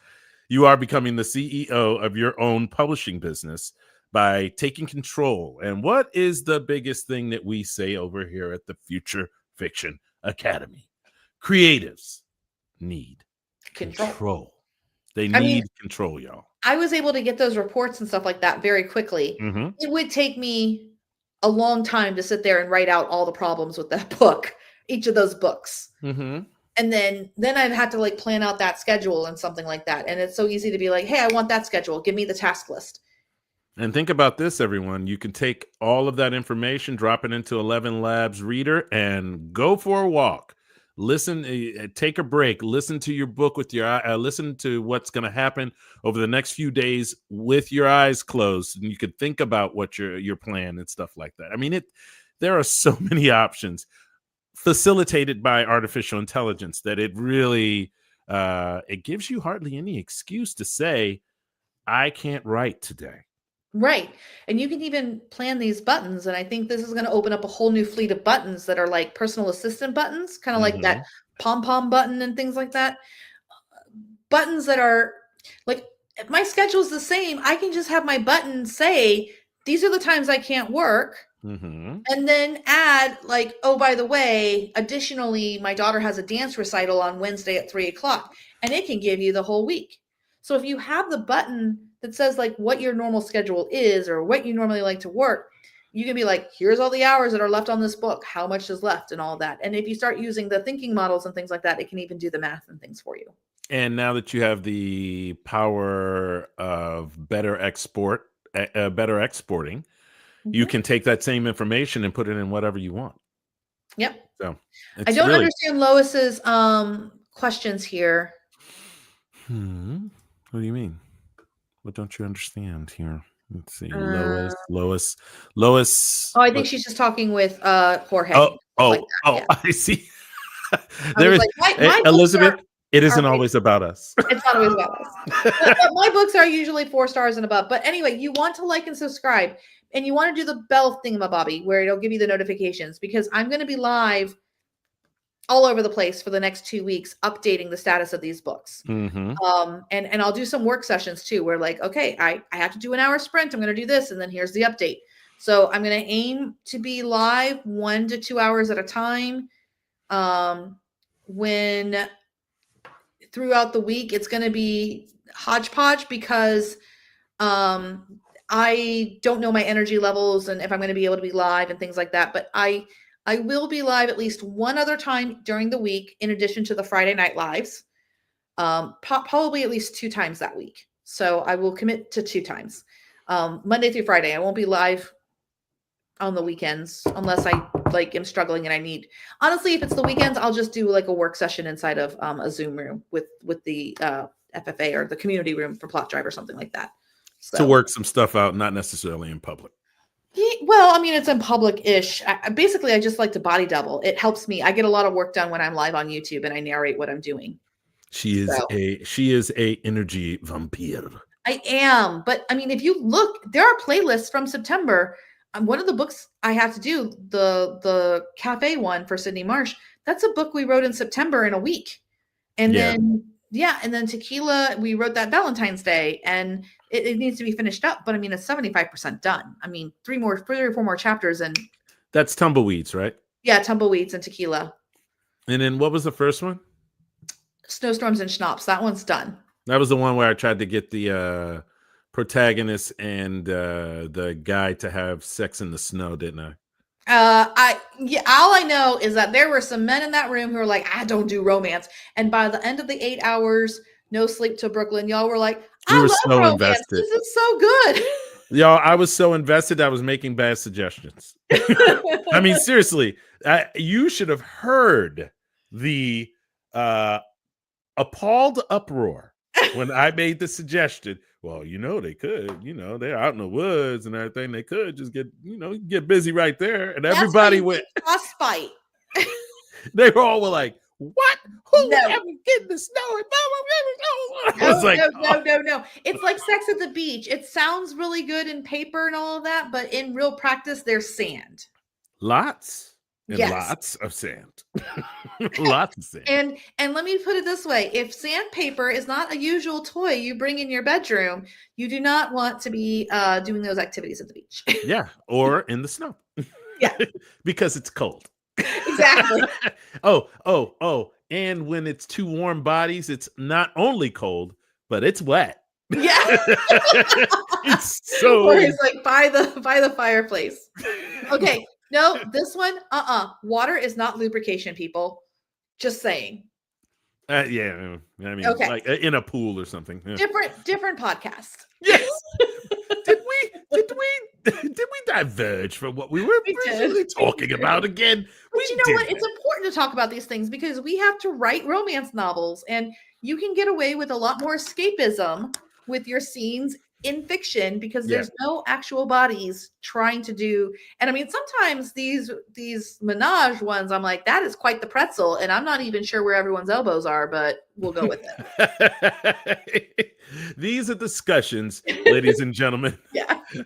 you are becoming the CEO of your own publishing business by taking control. And what is the biggest thing that we say over here at the Future Fiction Academy? Creatives need control. They need control, y'all. I was able to get those reports and stuff like that very quickly. Mm-hmm. It would take me a long time to sit there and write out all the problems with that book, each of those books. Mm-hmm. And then I've had to like plan out that schedule and something like that. And it's so easy to be like, hey, I want that schedule. Give me the task list. And think about this, everyone. You can take all of that information, drop it into 11 Labs Reader, and go for a walk. Listen, take a break. Listen to your book with your eye. Listen to what's going to happen over the next few days with your eyes closed, and you could think about what your plan and stuff like that. I mean, there are so many options facilitated by artificial intelligence that it really it gives you hardly any excuse to say, I can't write today. Right. And you can even plan these buttons. And I think this is going to open up a whole new fleet of buttons that are like personal assistant buttons, kind of like that pom-pom button and things like that. Buttons that are like, if my schedule is the same, I can just have my button say, these are the times I can't work. And then add like, oh, by the way, additionally, my daughter has a dance recital on Wednesday at 3:00, and it can give you the whole week. So if you have the button that says like what your normal schedule is or what you normally like to work, you can be like, here's all the hours that are left on this book, how much is left and all that. And if you start using the thinking models and things like that, it can even do the math and things for you. And now that you have the power of better exporting, you can take that same information and put it in whatever you want. Yep. So I don't understand Lois's questions here. What do you mean? What don't you understand here? Let's see. Lois. Oh, I think she's just talking with Jorge. Yeah. I see. There is my Elizabeth. It isn't always about us. It's not always about us. But my books are usually 4 stars and above. But anyway, you want to like and subscribe, and you want to do the bell thingamabobby where it'll give you the notifications, because I'm going to be live all over the place for the next 2 weeks, updating the status of these books. And I'll do some work sessions too, where like, okay, I have to do an hour sprint. I'm going to do this. And then here's the update. So I'm going to aim to be live 1 to 2 hours at a time. When throughout the week, it's going to be hodgepodge, because I don't know my energy levels and if I'm going to be able to be live and things like that. But I will be live at least one other time during the week, in addition to the Friday night lives, probably at least 2 times that week. So I will commit to 2 times, Monday through Friday. I won't be live on the weekends unless I like am struggling and I need, honestly, if it's the weekends, I'll just do like a work session inside of a Zoom room with the FFA or the community room for Plot Drive or something like that. So, to work some stuff out, not necessarily in public. Well, I mean, it's in public-ish. Basically, I just like to body double. It helps me. I get a lot of work done when I'm live on YouTube and I narrate what I'm doing. She is a energy vampire. I am. But I mean, if you look, there are playlists from September. One of the books I have to do, the cafe one for Sydney Marsh, that's a book we wrote in September in a week. And then Tequila, we wrote that Valentine's Day, and it needs to be finished up. But I mean, it's 75% done. I mean, 3 or 4 more chapters, and that's Tumbleweeds, right? Yeah, Tumbleweeds and Tequila. And then what was the first one? Snowstorms and Schnapps. That one's done. That was the one where I tried to get the protagonist and the guy to have sex in the snow, didn't I? All I know is that there were some men in that room who were like, I don't do romance. And by the end of the 8 hours, no sleep till Brooklyn, y'all were like, I love so romance. Invested. This is so good. Y'all, I was so invested, I was making bad suggestions. I mean, seriously, you should have heard the appalled uproar when I made the suggestion. Well, they could, they're out in the woods and everything. They could just get busy right there. And everybody went frostbite. They were all like, what? Who would ever get in the snow? No. It's like Sex at the Beach. It sounds really good in paper and all of that, but in real practice, there's sand. Lots of sand. Lots of sand. And let me put it this way. If sandpaper is not a usual toy you bring in your bedroom, you do not want to be doing those activities at the beach. Yeah, or in the snow. Yeah. Because it's cold. Exactly. Oh. And when it's 2 warm bodies, it's not only cold, but it's wet. Yeah. So or he's like by the fireplace. Okay, no, this one, water is not lubrication, people. Just saying. Yeah, I mean, Okay. like in a pool or something. Yeah. Different podcast. Yes. Did we diverge from what we were originally talking about again? But you know what? It's important to talk about these things because we have to write romance novels, and you can get away with a lot more escapism with your scenes in fiction because there's no actual bodies trying to do. And I mean, sometimes these menage ones, I'm like, that is quite the pretzel, and I'm not even sure where everyone's elbows are, but we'll go with it. These are discussions, ladies and gentlemen,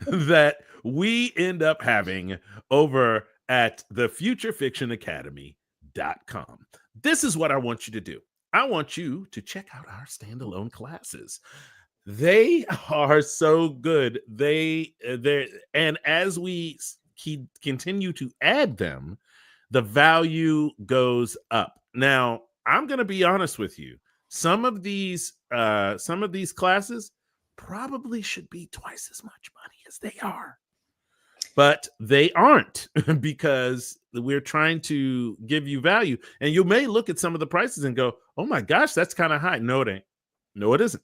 that we end up having over at thefuturefictionacademy.com. This is what I want you to do. I want you to check out our standalone classes. They are so good. And as we continue to add them, the value goes up. Now, I'm going to be honest with you. Some of these classes probably should be twice as much money as they are, but they aren't because we're trying to give you value. And you may look at some of the prices and go, "Oh my gosh, that's kind of high." No, it ain't. No, it isn't.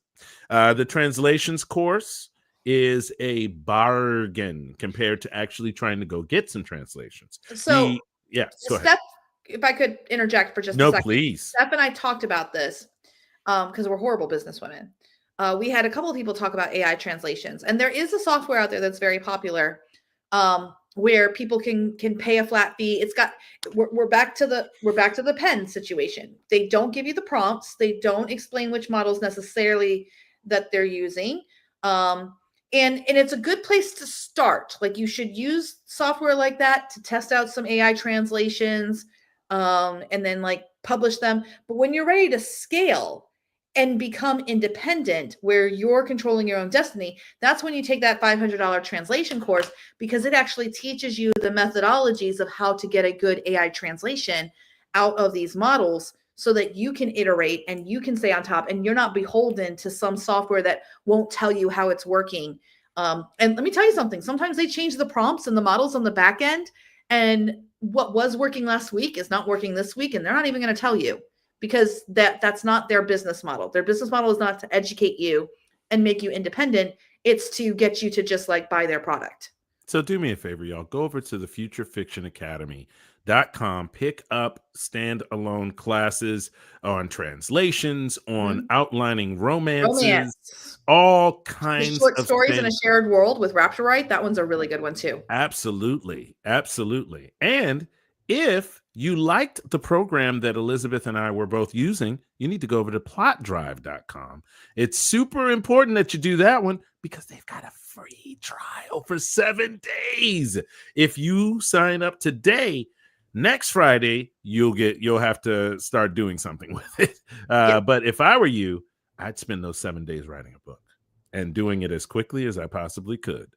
The translations course is a bargain compared to actually trying to go get some translations. So, go ahead. If I could interject for just a second. No, please. Steph and I talked about this because we're horrible businesswomen. We had a couple of people talk about AI translations, and there is a software out there that's very popular where people can pay a flat fee. We're back to the pen situation. They don't give you the prompts. They don't explain which models necessarily that they're using. And it's a good place to start. Like, you should use software like that to test out some AI translations and then like publish them. But when you're ready to scale and become independent, where you're controlling your own destiny, that's when you take that $500 translation course, because it actually teaches you the methodologies of how to get a good AI translation out of these models so that you can iterate and you can stay on top and you're not beholden to some software that won't tell you how it's working. And let me tell you something. Sometimes they change the prompts and the models on the back end, and what was working last week is not working this week, and they're not even going to tell you, because that's not their business model. Their business model is not to educate you and make you independent. It's to get you to just like buy their product. So do me a favor, y'all. Go over to thefuturefictionacademy.com, pick up standalone classes on translations, on outlining romances, all kinds of short stories things. In a Shared World with Rapturite. That one's a really good one too. Absolutely. Absolutely. And if you liked the program that Elizabeth and I were both using, you need to go over to plotdrive.com. It's super important that you do that one because they've got a free trial for 7 days. If you sign up today, next Friday, you'll have to start doing something with it. But if I were you, I'd spend those 7 days writing a book and doing it as quickly as I possibly could.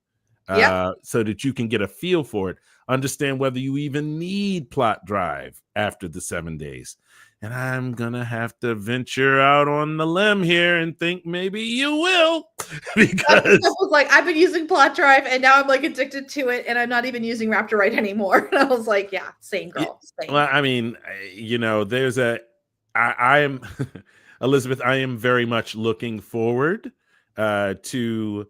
So that you can get a feel for it, understand whether you even need Plot Drive after the 7 days. And I'm going to have to venture out on the limb here and think maybe you will. Because I was like, I've been using Plot Drive and now I'm like addicted to it and I'm not even using Rapturite anymore. And I was like, yeah, same girl. Same. Well, I mean, I am, Elizabeth, I am very much looking forward to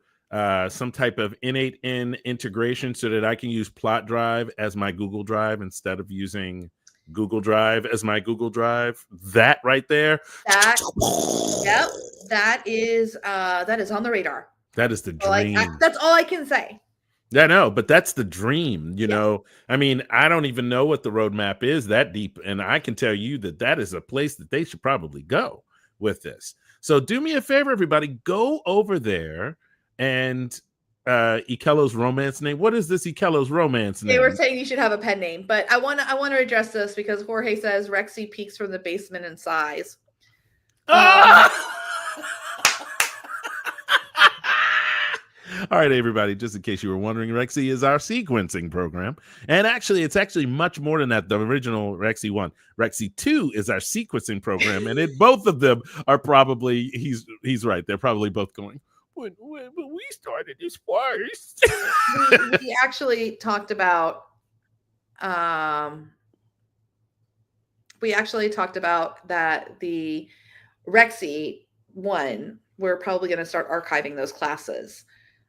some type of innate integration so that I can use Plot Drive as my Google Drive instead of using Google Drive as my Google Drive. That right there. That is on the radar. That is the dream. That's all I can say. Yeah, no, but that's the dream, you know. I mean, I don't even know what the roadmap is that deep, and I can tell you that is a place that they should probably go with this. So do me a favor, everybody, go over there and Ikelo's romance name. What is this Ikelo's romance name? They were saying you should have a pen name, but I want to address this because Jorge says Rexy peaks from the basement in size. All right, everybody, just in case you were wondering, Rexy is our sequencing program. And actually, it's actually much more than that. The original Rexy 1. Rexy 2 is our sequencing program. And both of them are probably, he's right. They're probably both going, when we started this first. we actually talked about that the Rexy one, we're probably going to start archiving those classes.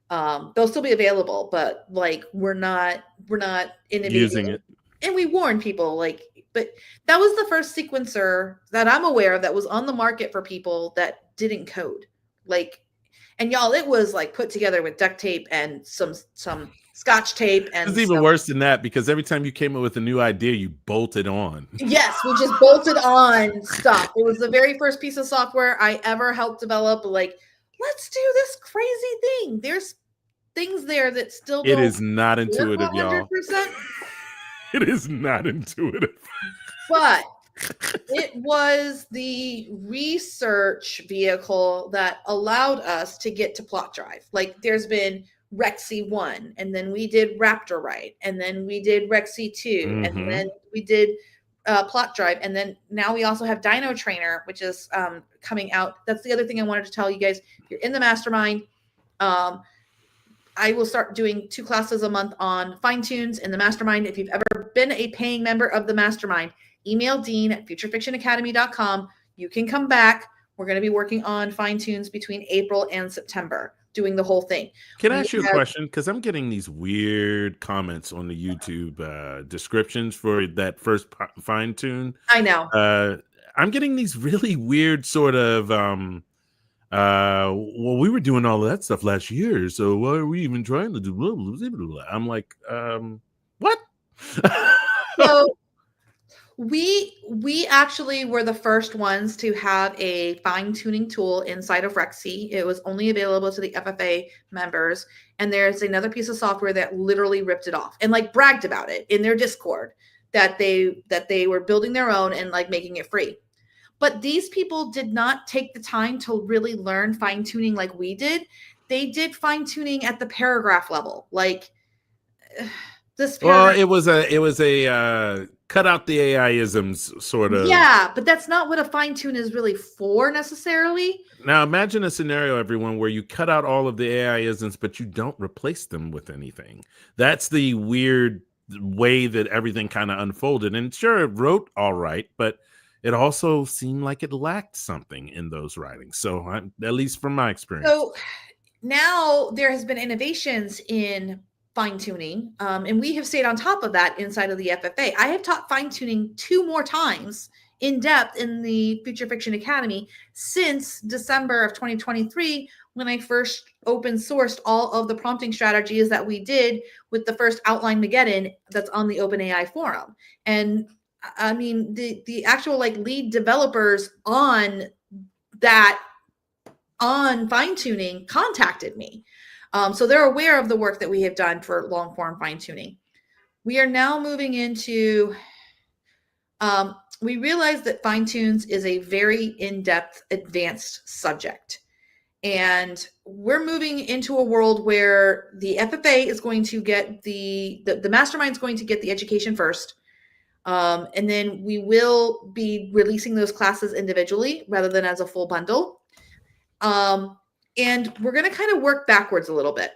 They'll still be available, but like we're not innovating using it. And we warn people, like, but that was the first sequencer that I'm aware of that was on the market for people that didn't code. Like, and y'all, it was like put together with duct tape and some Scotch tape. And it's even worse than that, because every time you came up with a new idea, you bolted on. Yes, we just bolted on stuff. It was the very first piece of software I ever helped develop. Like, let's do this crazy thing. There's things there that still it is not intuitive, 100%. Y'all. It is not intuitive. But it was the research vehicle that allowed us to get to Plot Drive. Like, there's been Rexy 1, and then we did RaptorWrite, and then we did Rexy 2, and then we did Plot Drive, and then now we also have Dino Trainer, which is coming out. That's the other thing I wanted to tell you guys. If you're in the mastermind, I will start doing 2 classes a month on fine-tunes in the mastermind. If you've ever been a paying member of the mastermind, email Dean at futurefictionacademy.com. You can come back. We're going to be working on fine-tunes between April and September, doing the whole thing. Can I ask you a question? Because I'm getting these weird comments on the YouTube descriptions for that first fine-tune. I know. I'm getting these really weird sort of... well, we were doing all of that stuff last year, so why are we even trying to do blah, blah, blah, blah. I'm like, what? So we actually were the first ones to have a fine-tuning tool inside of Rexy. It was only available to the FFA members, and there's another piece of software that literally ripped it off and like bragged about it in their Discord that they were building their own and like making it free. But these people did not take the time to really learn fine-tuning like we did. They did fine-tuning at the paragraph level. Like this paragraph. Well, it was a cut out the AI-isms sort of. Yeah, but that's not what a fine-tune is really for necessarily. Now imagine a scenario, everyone, where you cut out all of the AI-isms, but you don't replace them with anything. That's the weird way that everything kind of unfolded. And sure, it wrote all right, but it also seemed like it lacked something in those writings. So at least from my experience. So now there has been innovations in fine-tuning, and we have stayed on top of that inside of the FFA. I have taught fine-tuning 2 more times in depth in the Future Fiction Academy since December of 2023, when I first open sourced all of the prompting strategies that we did with the first Outline Mageddon that's on the OpenAI forum. And I mean, the actual like lead developers on that, on fine-tuning, contacted me. So they're aware of the work that we have done for long form fine-tuning. We are now moving into, we realize that fine-tunes is a very in-depth, advanced subject. And we're moving into a world where the FFA is going to get the mastermind is going to get the education first. And then we will be releasing those classes individually rather than as a full bundle. And we're going to kind of work backwards a little bit.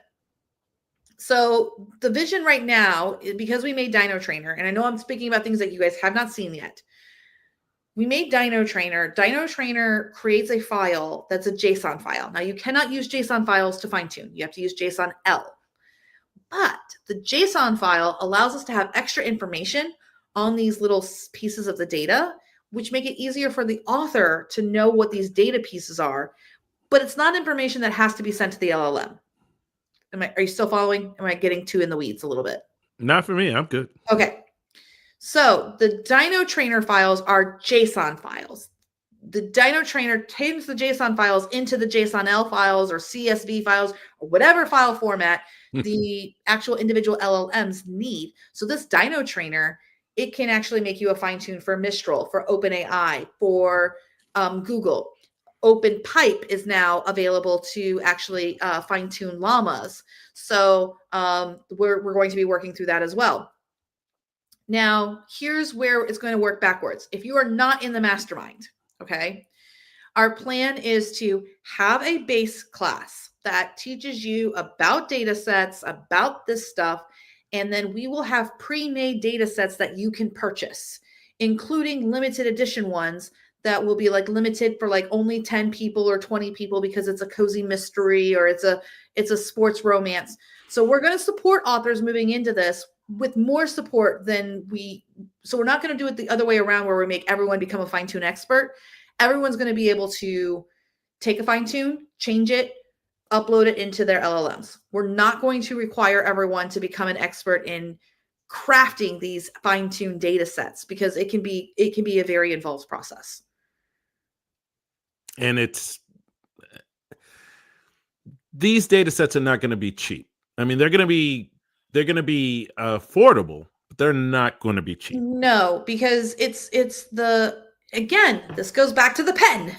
So the vision right now, because we made Dino Trainer, and I know I'm speaking about things that you guys have not seen yet. We made Dino Trainer. Dino Trainer creates a file that's a JSON file. Now you cannot use JSON files to fine tune. You have to use JSON-L. But the JSON file allows us to have extra information on these little pieces of the data, which make it easier for the author to know what these data pieces are. But it's not information that has to be sent to the LLM. Are you still following? Am I getting too in the weeds a little bit? Not for me. I'm good. Okay. So the Dino Trainer files are JSON files. The Dino Trainer turns the JSON files into the JSON-L files or CSV files or whatever file format the actual individual LLMs need. So this Dino Trainer, it can actually make you a fine-tune for Mistral, for OpenAI, for Google. OpenPipe is now available to actually fine-tune llamas. So we're going to be working through that as well. Now, here's where it's going to work backwards. If you are not in the mastermind, okay, our plan is to have a base class that teaches you about data sets, about this stuff. And then we will have pre-made data sets that you can purchase, including limited edition ones that will be like limited for like only 10 people or 20 people because it's a cozy mystery or it's a sports romance. So we're going to support authors moving into this with more support than so we're not going to do it the other way around where we make everyone become a fine-tune expert. Everyone's going to be able to take a fine-tune, change it, upload it into their LLMs. We're not going to require everyone to become an expert in crafting these fine-tuned data sets because it can be a very involved process. And these data sets are not going to be cheap. I mean, they're going to be affordable, but they're not going to be cheap. No, because again, this goes back to the pen.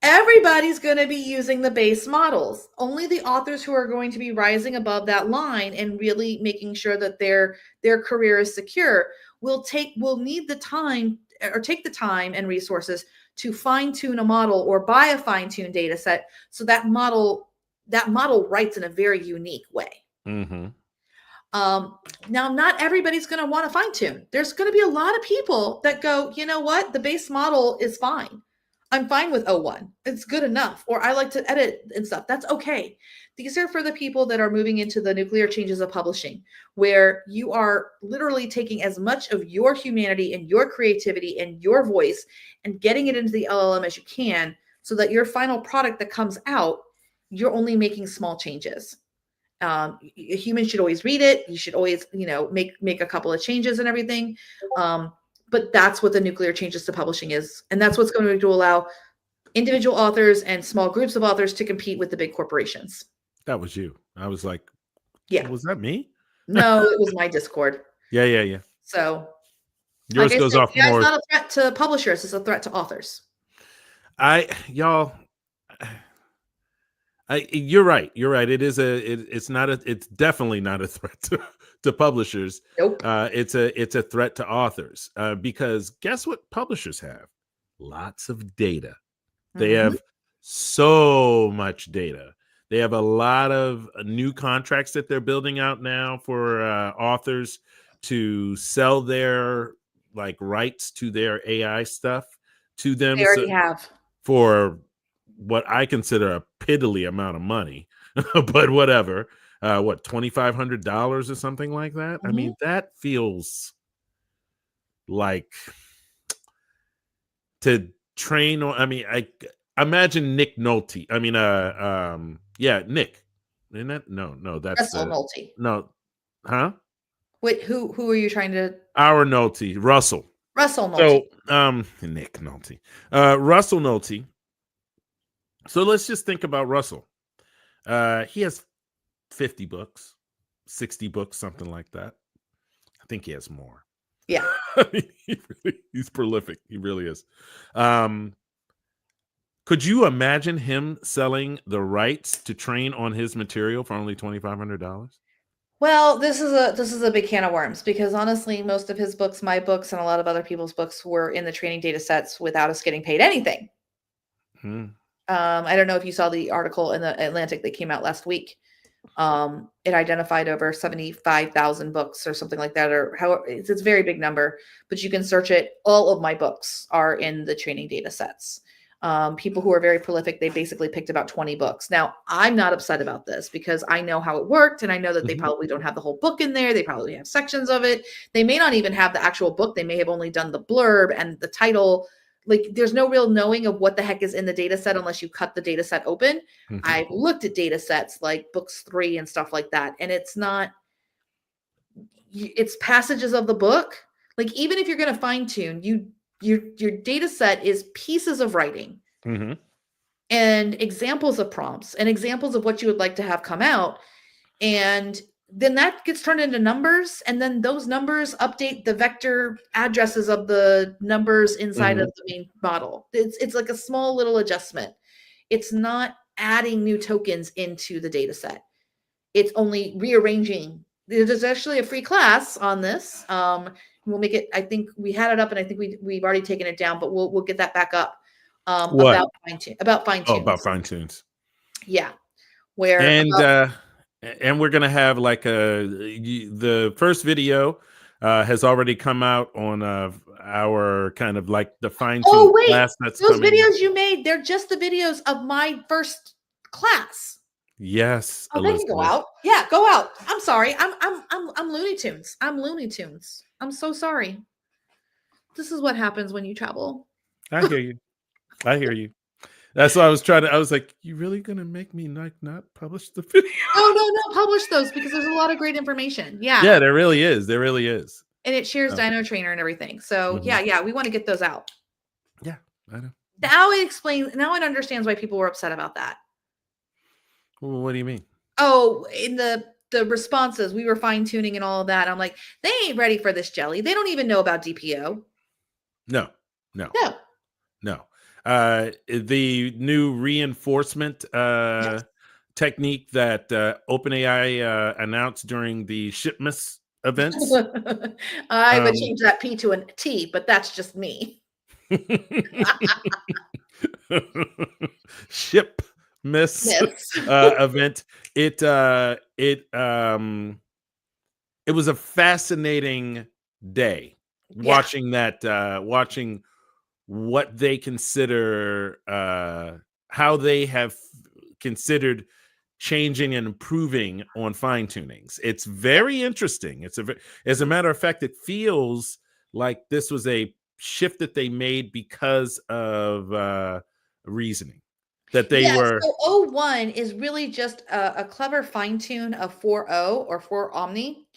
Everybody's going to be using the base models. Only the authors who are going to be rising above that line and really making sure that their career is secure will need the time or take the time and resources to fine tune a model or buy a fine tuned data set. So that model writes in a very unique way. Mm-hmm. Now, not everybody's going to want to fine tune. There's going to be a lot of people that go, you know what? The base model is fine. I'm fine with O1. It's good enough. Or I like to edit and stuff. That's okay. These are for the people that are moving into the nuclear changes of publishing, where you are literally taking as much of your humanity and your creativity and your voice and getting it into the LLM as you can so that your final product that comes out, you're only making small changes. A human should always read it. You should always, make a couple of changes and everything. But that's what the nuclear changes to publishing is. And that's what's going to allow individual authors and small groups of authors to compete with the big corporations. That was you. I was like, yeah. Was that me? No, it was my Discord. Yeah. So yours goes off more. It's not a threat to publishers. It's a threat to authors. You're right. It's definitely not a threat to publishers. Nope. It's a threat to authors because guess what publishers have? Lots of data. They have so much data. They have a lot of new contracts that they're building out now for authors to sell their rights to their AI stuff to them. They already have. For what I consider a piddly amount of money, but whatever. What, $2,500 or something like that? I mean, that feels like to train on. I mean, I imagine Nick Nolte. I mean, Nick. Isn't that? No, that's Russell Nolte. No, huh? Wait, who are you trying to? Our Nolte, Russell. Russell Nolte. So, Nick Nolte, Russell Nolte. So let's just think about Russell. He has 50 books, 60 books, something like that. I think he has more. Yeah. I mean, he's prolific. He really is. Could you imagine him selling the rights to train on his material for only $2,500? Well, this is a big can of worms because honestly, most of his books, my books, and a lot of other people's books were in the training data sets without us getting paid anything. I don't know if you saw the article in the Atlantic that came out last week. It identified over 75,000 books or something like that, or how it's a very big number, but you can search it. All of my books are in the training data sets. People who are very prolific, they basically picked about 20 books. Now, I'm not upset about this because I know how it worked and I know that they probably don't have the whole book in there. They probably have sections of it. They may not even have the actual book. They may have only done the blurb and the title. Like there's no real knowing of what the heck is in the data set unless you cut the data set open. I've looked at data sets like books 3 and stuff like that. And it's passages of the book. Like even if you're going to fine tune, your data set is pieces of writing and examples of prompts and examples of what you would like to have come out. And then that gets turned into numbers. And then those numbers update the vector addresses of the numbers inside of the main model. It's like a small little adjustment. It's not adding new tokens into the data set. It's only rearranging. There's actually a free class on this. We'll make it, I think we had it up and I think we've already taken it down, but we'll get that back up about fine tunes. Oh, about fine tunes. Yeah. where and we're gonna have like the first video has already come out on our kind of like the fine tune class that's those coming. Videos you made, they're just the videos of my first class. Yes. Oh, they can go out. Yeah, go out. I'm sorry. I'm Looney Tunes. I'm Looney Tunes. I'm so sorry. This is what happens when you travel. I hear you. I hear you. That's what I was trying to. I was like, "You really gonna make me not publish the video?" No, publish those because there's a lot of great information. Yeah, yeah, there really is. There really is, and it shares Dino Trainer and everything. So yeah, we want to get those out. Yeah, I know. Now it explains. Now it understands why people were upset about that. Well, what do you mean? Oh, in the responses, we were fine tuning and all of that. I'm like, they ain't ready for this jelly. They don't even know about DPO. No. The new reinforcement technique that OpenAI announced during the Shipmas events. I would change that P to a T, but that's just me. Shipmas event. It was a fascinating day watching that, watching what they consider, how they have considered changing and improving on fine tunings. It's very interesting. As a matter of fact, it feels like this was a shift that they made because of reasoning that they were. So 01 is really just a clever fine tune of 4.0 or 4 Omni.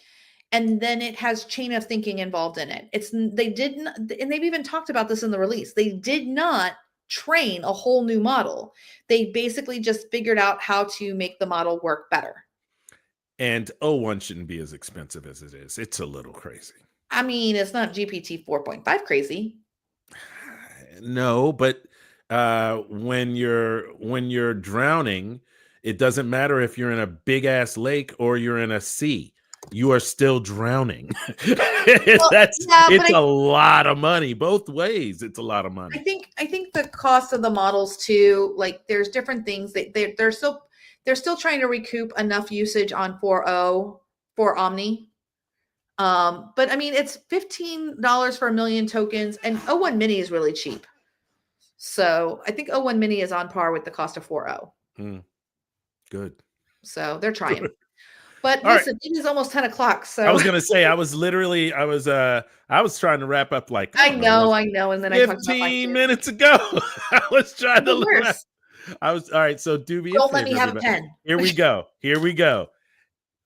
And then it has chain of thinking involved in it. They didn't, and they've even talked about this in the release. They did not train a whole new model. They basically just figured out how to make the model work better. And 01 shouldn't be as expensive as it is. It's a little crazy. I mean, it's not GPT 4.5 crazy. No, but when you're drowning, it doesn't matter if you're in a big ass lake or you're in a sea. You are still drowning. It's a lot of money both ways. It's a lot of money. I think the cost of the models too, like there's different things that they're still trying to recoup enough usage on 4.0 for Omni. But I mean, it's $15 for 1 million tokens, and 01 Mini is really cheap. So I think 01 Mini is on par with the cost of 4.0. Good. So they're trying. Good. But listen, it is almost 10 o'clock. So I was gonna say I was trying to wrap up like I know, and then 15 minutes ago. I was trying to. All right. So do me. Don't let me have a pen. Here we go.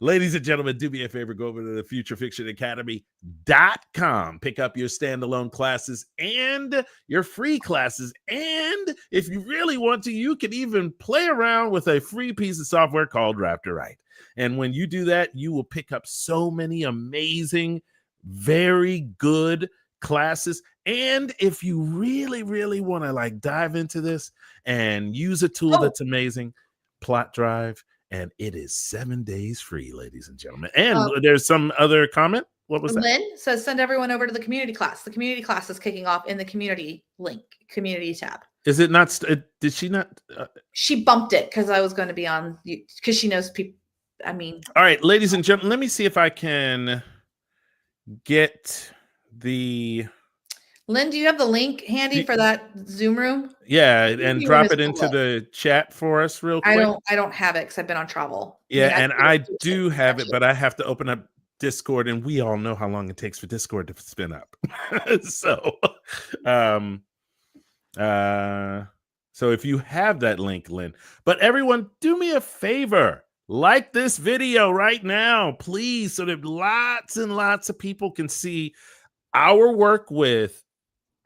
Ladies and gentlemen, do me a favor, go over to the futurefictionacademy.com. Pick up your standalone classes and your free classes. And if you really want to, you can even play around with a free piece of software called Raptorite. And when you do that, you will pick up so many amazing, very good classes. And if you really, really want to like dive into this and use a tool that's amazing, Plot Drive. And it is 7 days free, ladies and gentlemen. And there's some other comment. What was that? Lynn says, send everyone over to the community class. The community class is kicking off in the community link, community tab. Is it not? Did she not? She bumped it because I was going to be on, because she knows people. I mean. All right, ladies and gentlemen, let me see if I can get the. Lynn, do you have the link handy for that Zoom room? Yeah, and drop it into the chat for us real quick. I don't have it because I've been on travel. Yeah, I do have it, but I have to open up Discord, and we all know how long it takes for Discord to spin up. So if you have that link, Lynn. But everyone, do me a favor. Like this video right now, please, so that lots and lots of people can see our work with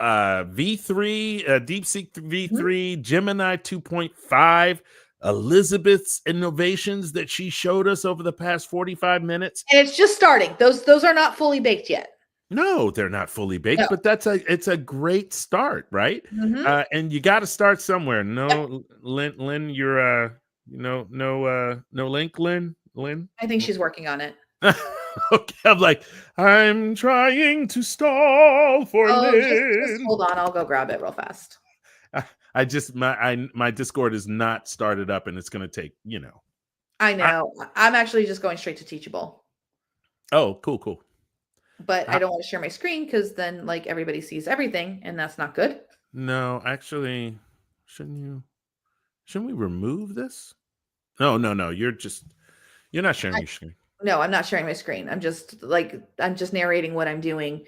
V3, DeepSeek V3, Gemini 2.5, Elizabeth's innovations that she showed us over the past 45 minutes. And it's just starting. Those are not fully baked yet. No, they're not fully baked, but it's a great start, right? And you got to start somewhere. No, yep. Lynn, you're no link, Lynn. I think she's working on it. Okay, I'm like, I'm trying to stall for Lynn. Just hold on, I'll go grab it real fast. My Discord is not started up, and it's going to take, I know. I'm actually just going straight to Teachable. Oh, cool. But I don't want to share my screen because then like everybody sees everything and that's not good. No, actually, shouldn't we remove this? No. You're not sharing your screen. No, I'm not sharing my screen. I'm just narrating what I'm doing.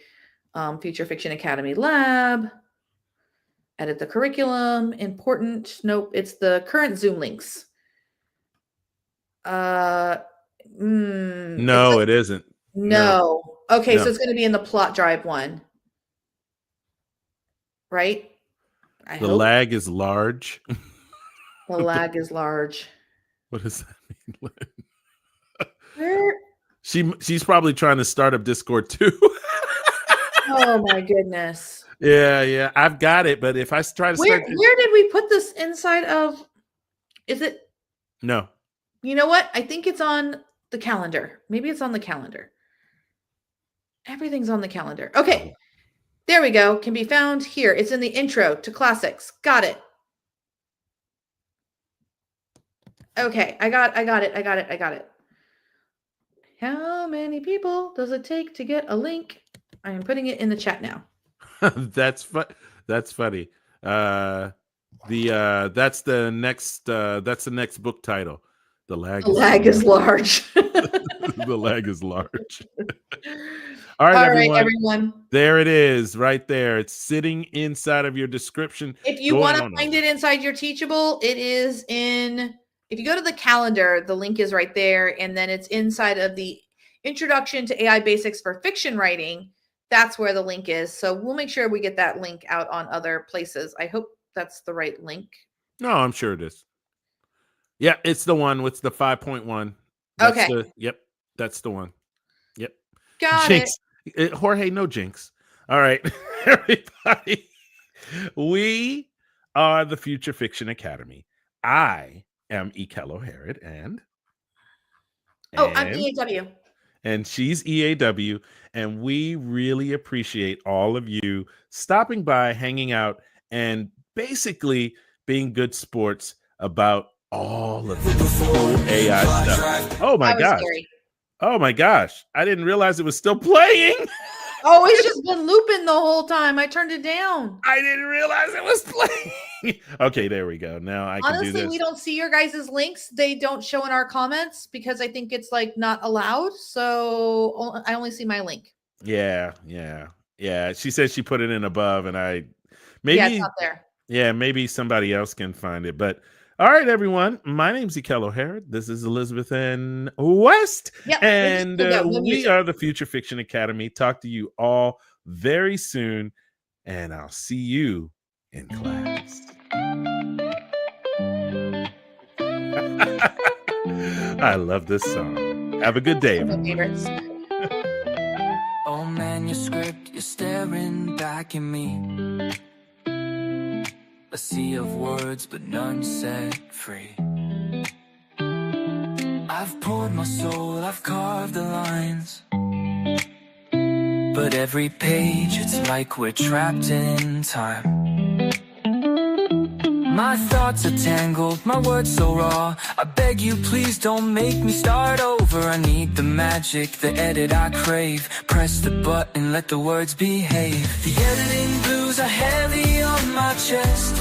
Future Fiction Academy Lab. Edit the curriculum. Important. Nope, it's the current Zoom links. No, it isn't. No. Okay, so it's going to be in the plot drive one. Right? The lag is large. The lag is large. What does that mean? Where? She's probably trying to start up Discord too. Oh my goodness. Yeah, I've got it, but if I try to where did we put this inside of? Is it? No. You know what? I think it's on the calendar. Maybe it's on the calendar. Everything's on the calendar. Okay. There we go. Can be found here. It's in the intro to classics. Got it. Okay. I got it. How many people does it take to get a link? I am putting it in the chat now. That's funny. That's the next book title. The lag is large. The lag is large. All right, everyone. There it is, right there. It's sitting inside of your description. If you want to find it inside your Teachable, it is in. If you go to the calendar, the link is right there, and then it's inside of the Introduction to AI Basics for Fiction Writing. That's where the link is. So we'll make sure we get that link out on other places. I hope that's the right link. No, I'm sure it is. Yeah, it's the one with the 5.1. Okay. Yep, that's the one. Yep. Got Jinx. Jorge, no jinx. All right, everybody. We are the Future Fiction Academy. I am Ekello Herod, and I'm EAW. And she's EAW, and we really appreciate all of you stopping by, hanging out, and basically being good sports about all of this cool AI stuff. Oh my gosh. Scary. Oh my gosh. I didn't realize it was still playing. Oh, it's just been looping the whole time. I turned it down. I didn't realize it was playing. Okay, there we go. Now I can do this. Honestly, we don't see your guys' links. They don't show in our comments because I think it's like not allowed. So I only see my link. Yeah. She said she put it in above, and it's not there. Yeah, maybe somebody else can find it. But all right, everyone. My name's Ekello Herod. This is Elizabeth and West. Yep, and we are the Future Fiction Academy. Talk to you all very soon. And I'll see you in class. I love this song. Have a good day, everyone. Favorites. Oh man, your script, you're staring back at me. A sea of words, but none set free. I've poured my soul, I've carved the lines. But every page, it's like we're trapped in time. My thoughts are tangled, my words so raw. I beg you, please don't make me start over. I need the magic, the edit I crave. Press the button, let the words behave. The editing blues are heavy on my chest.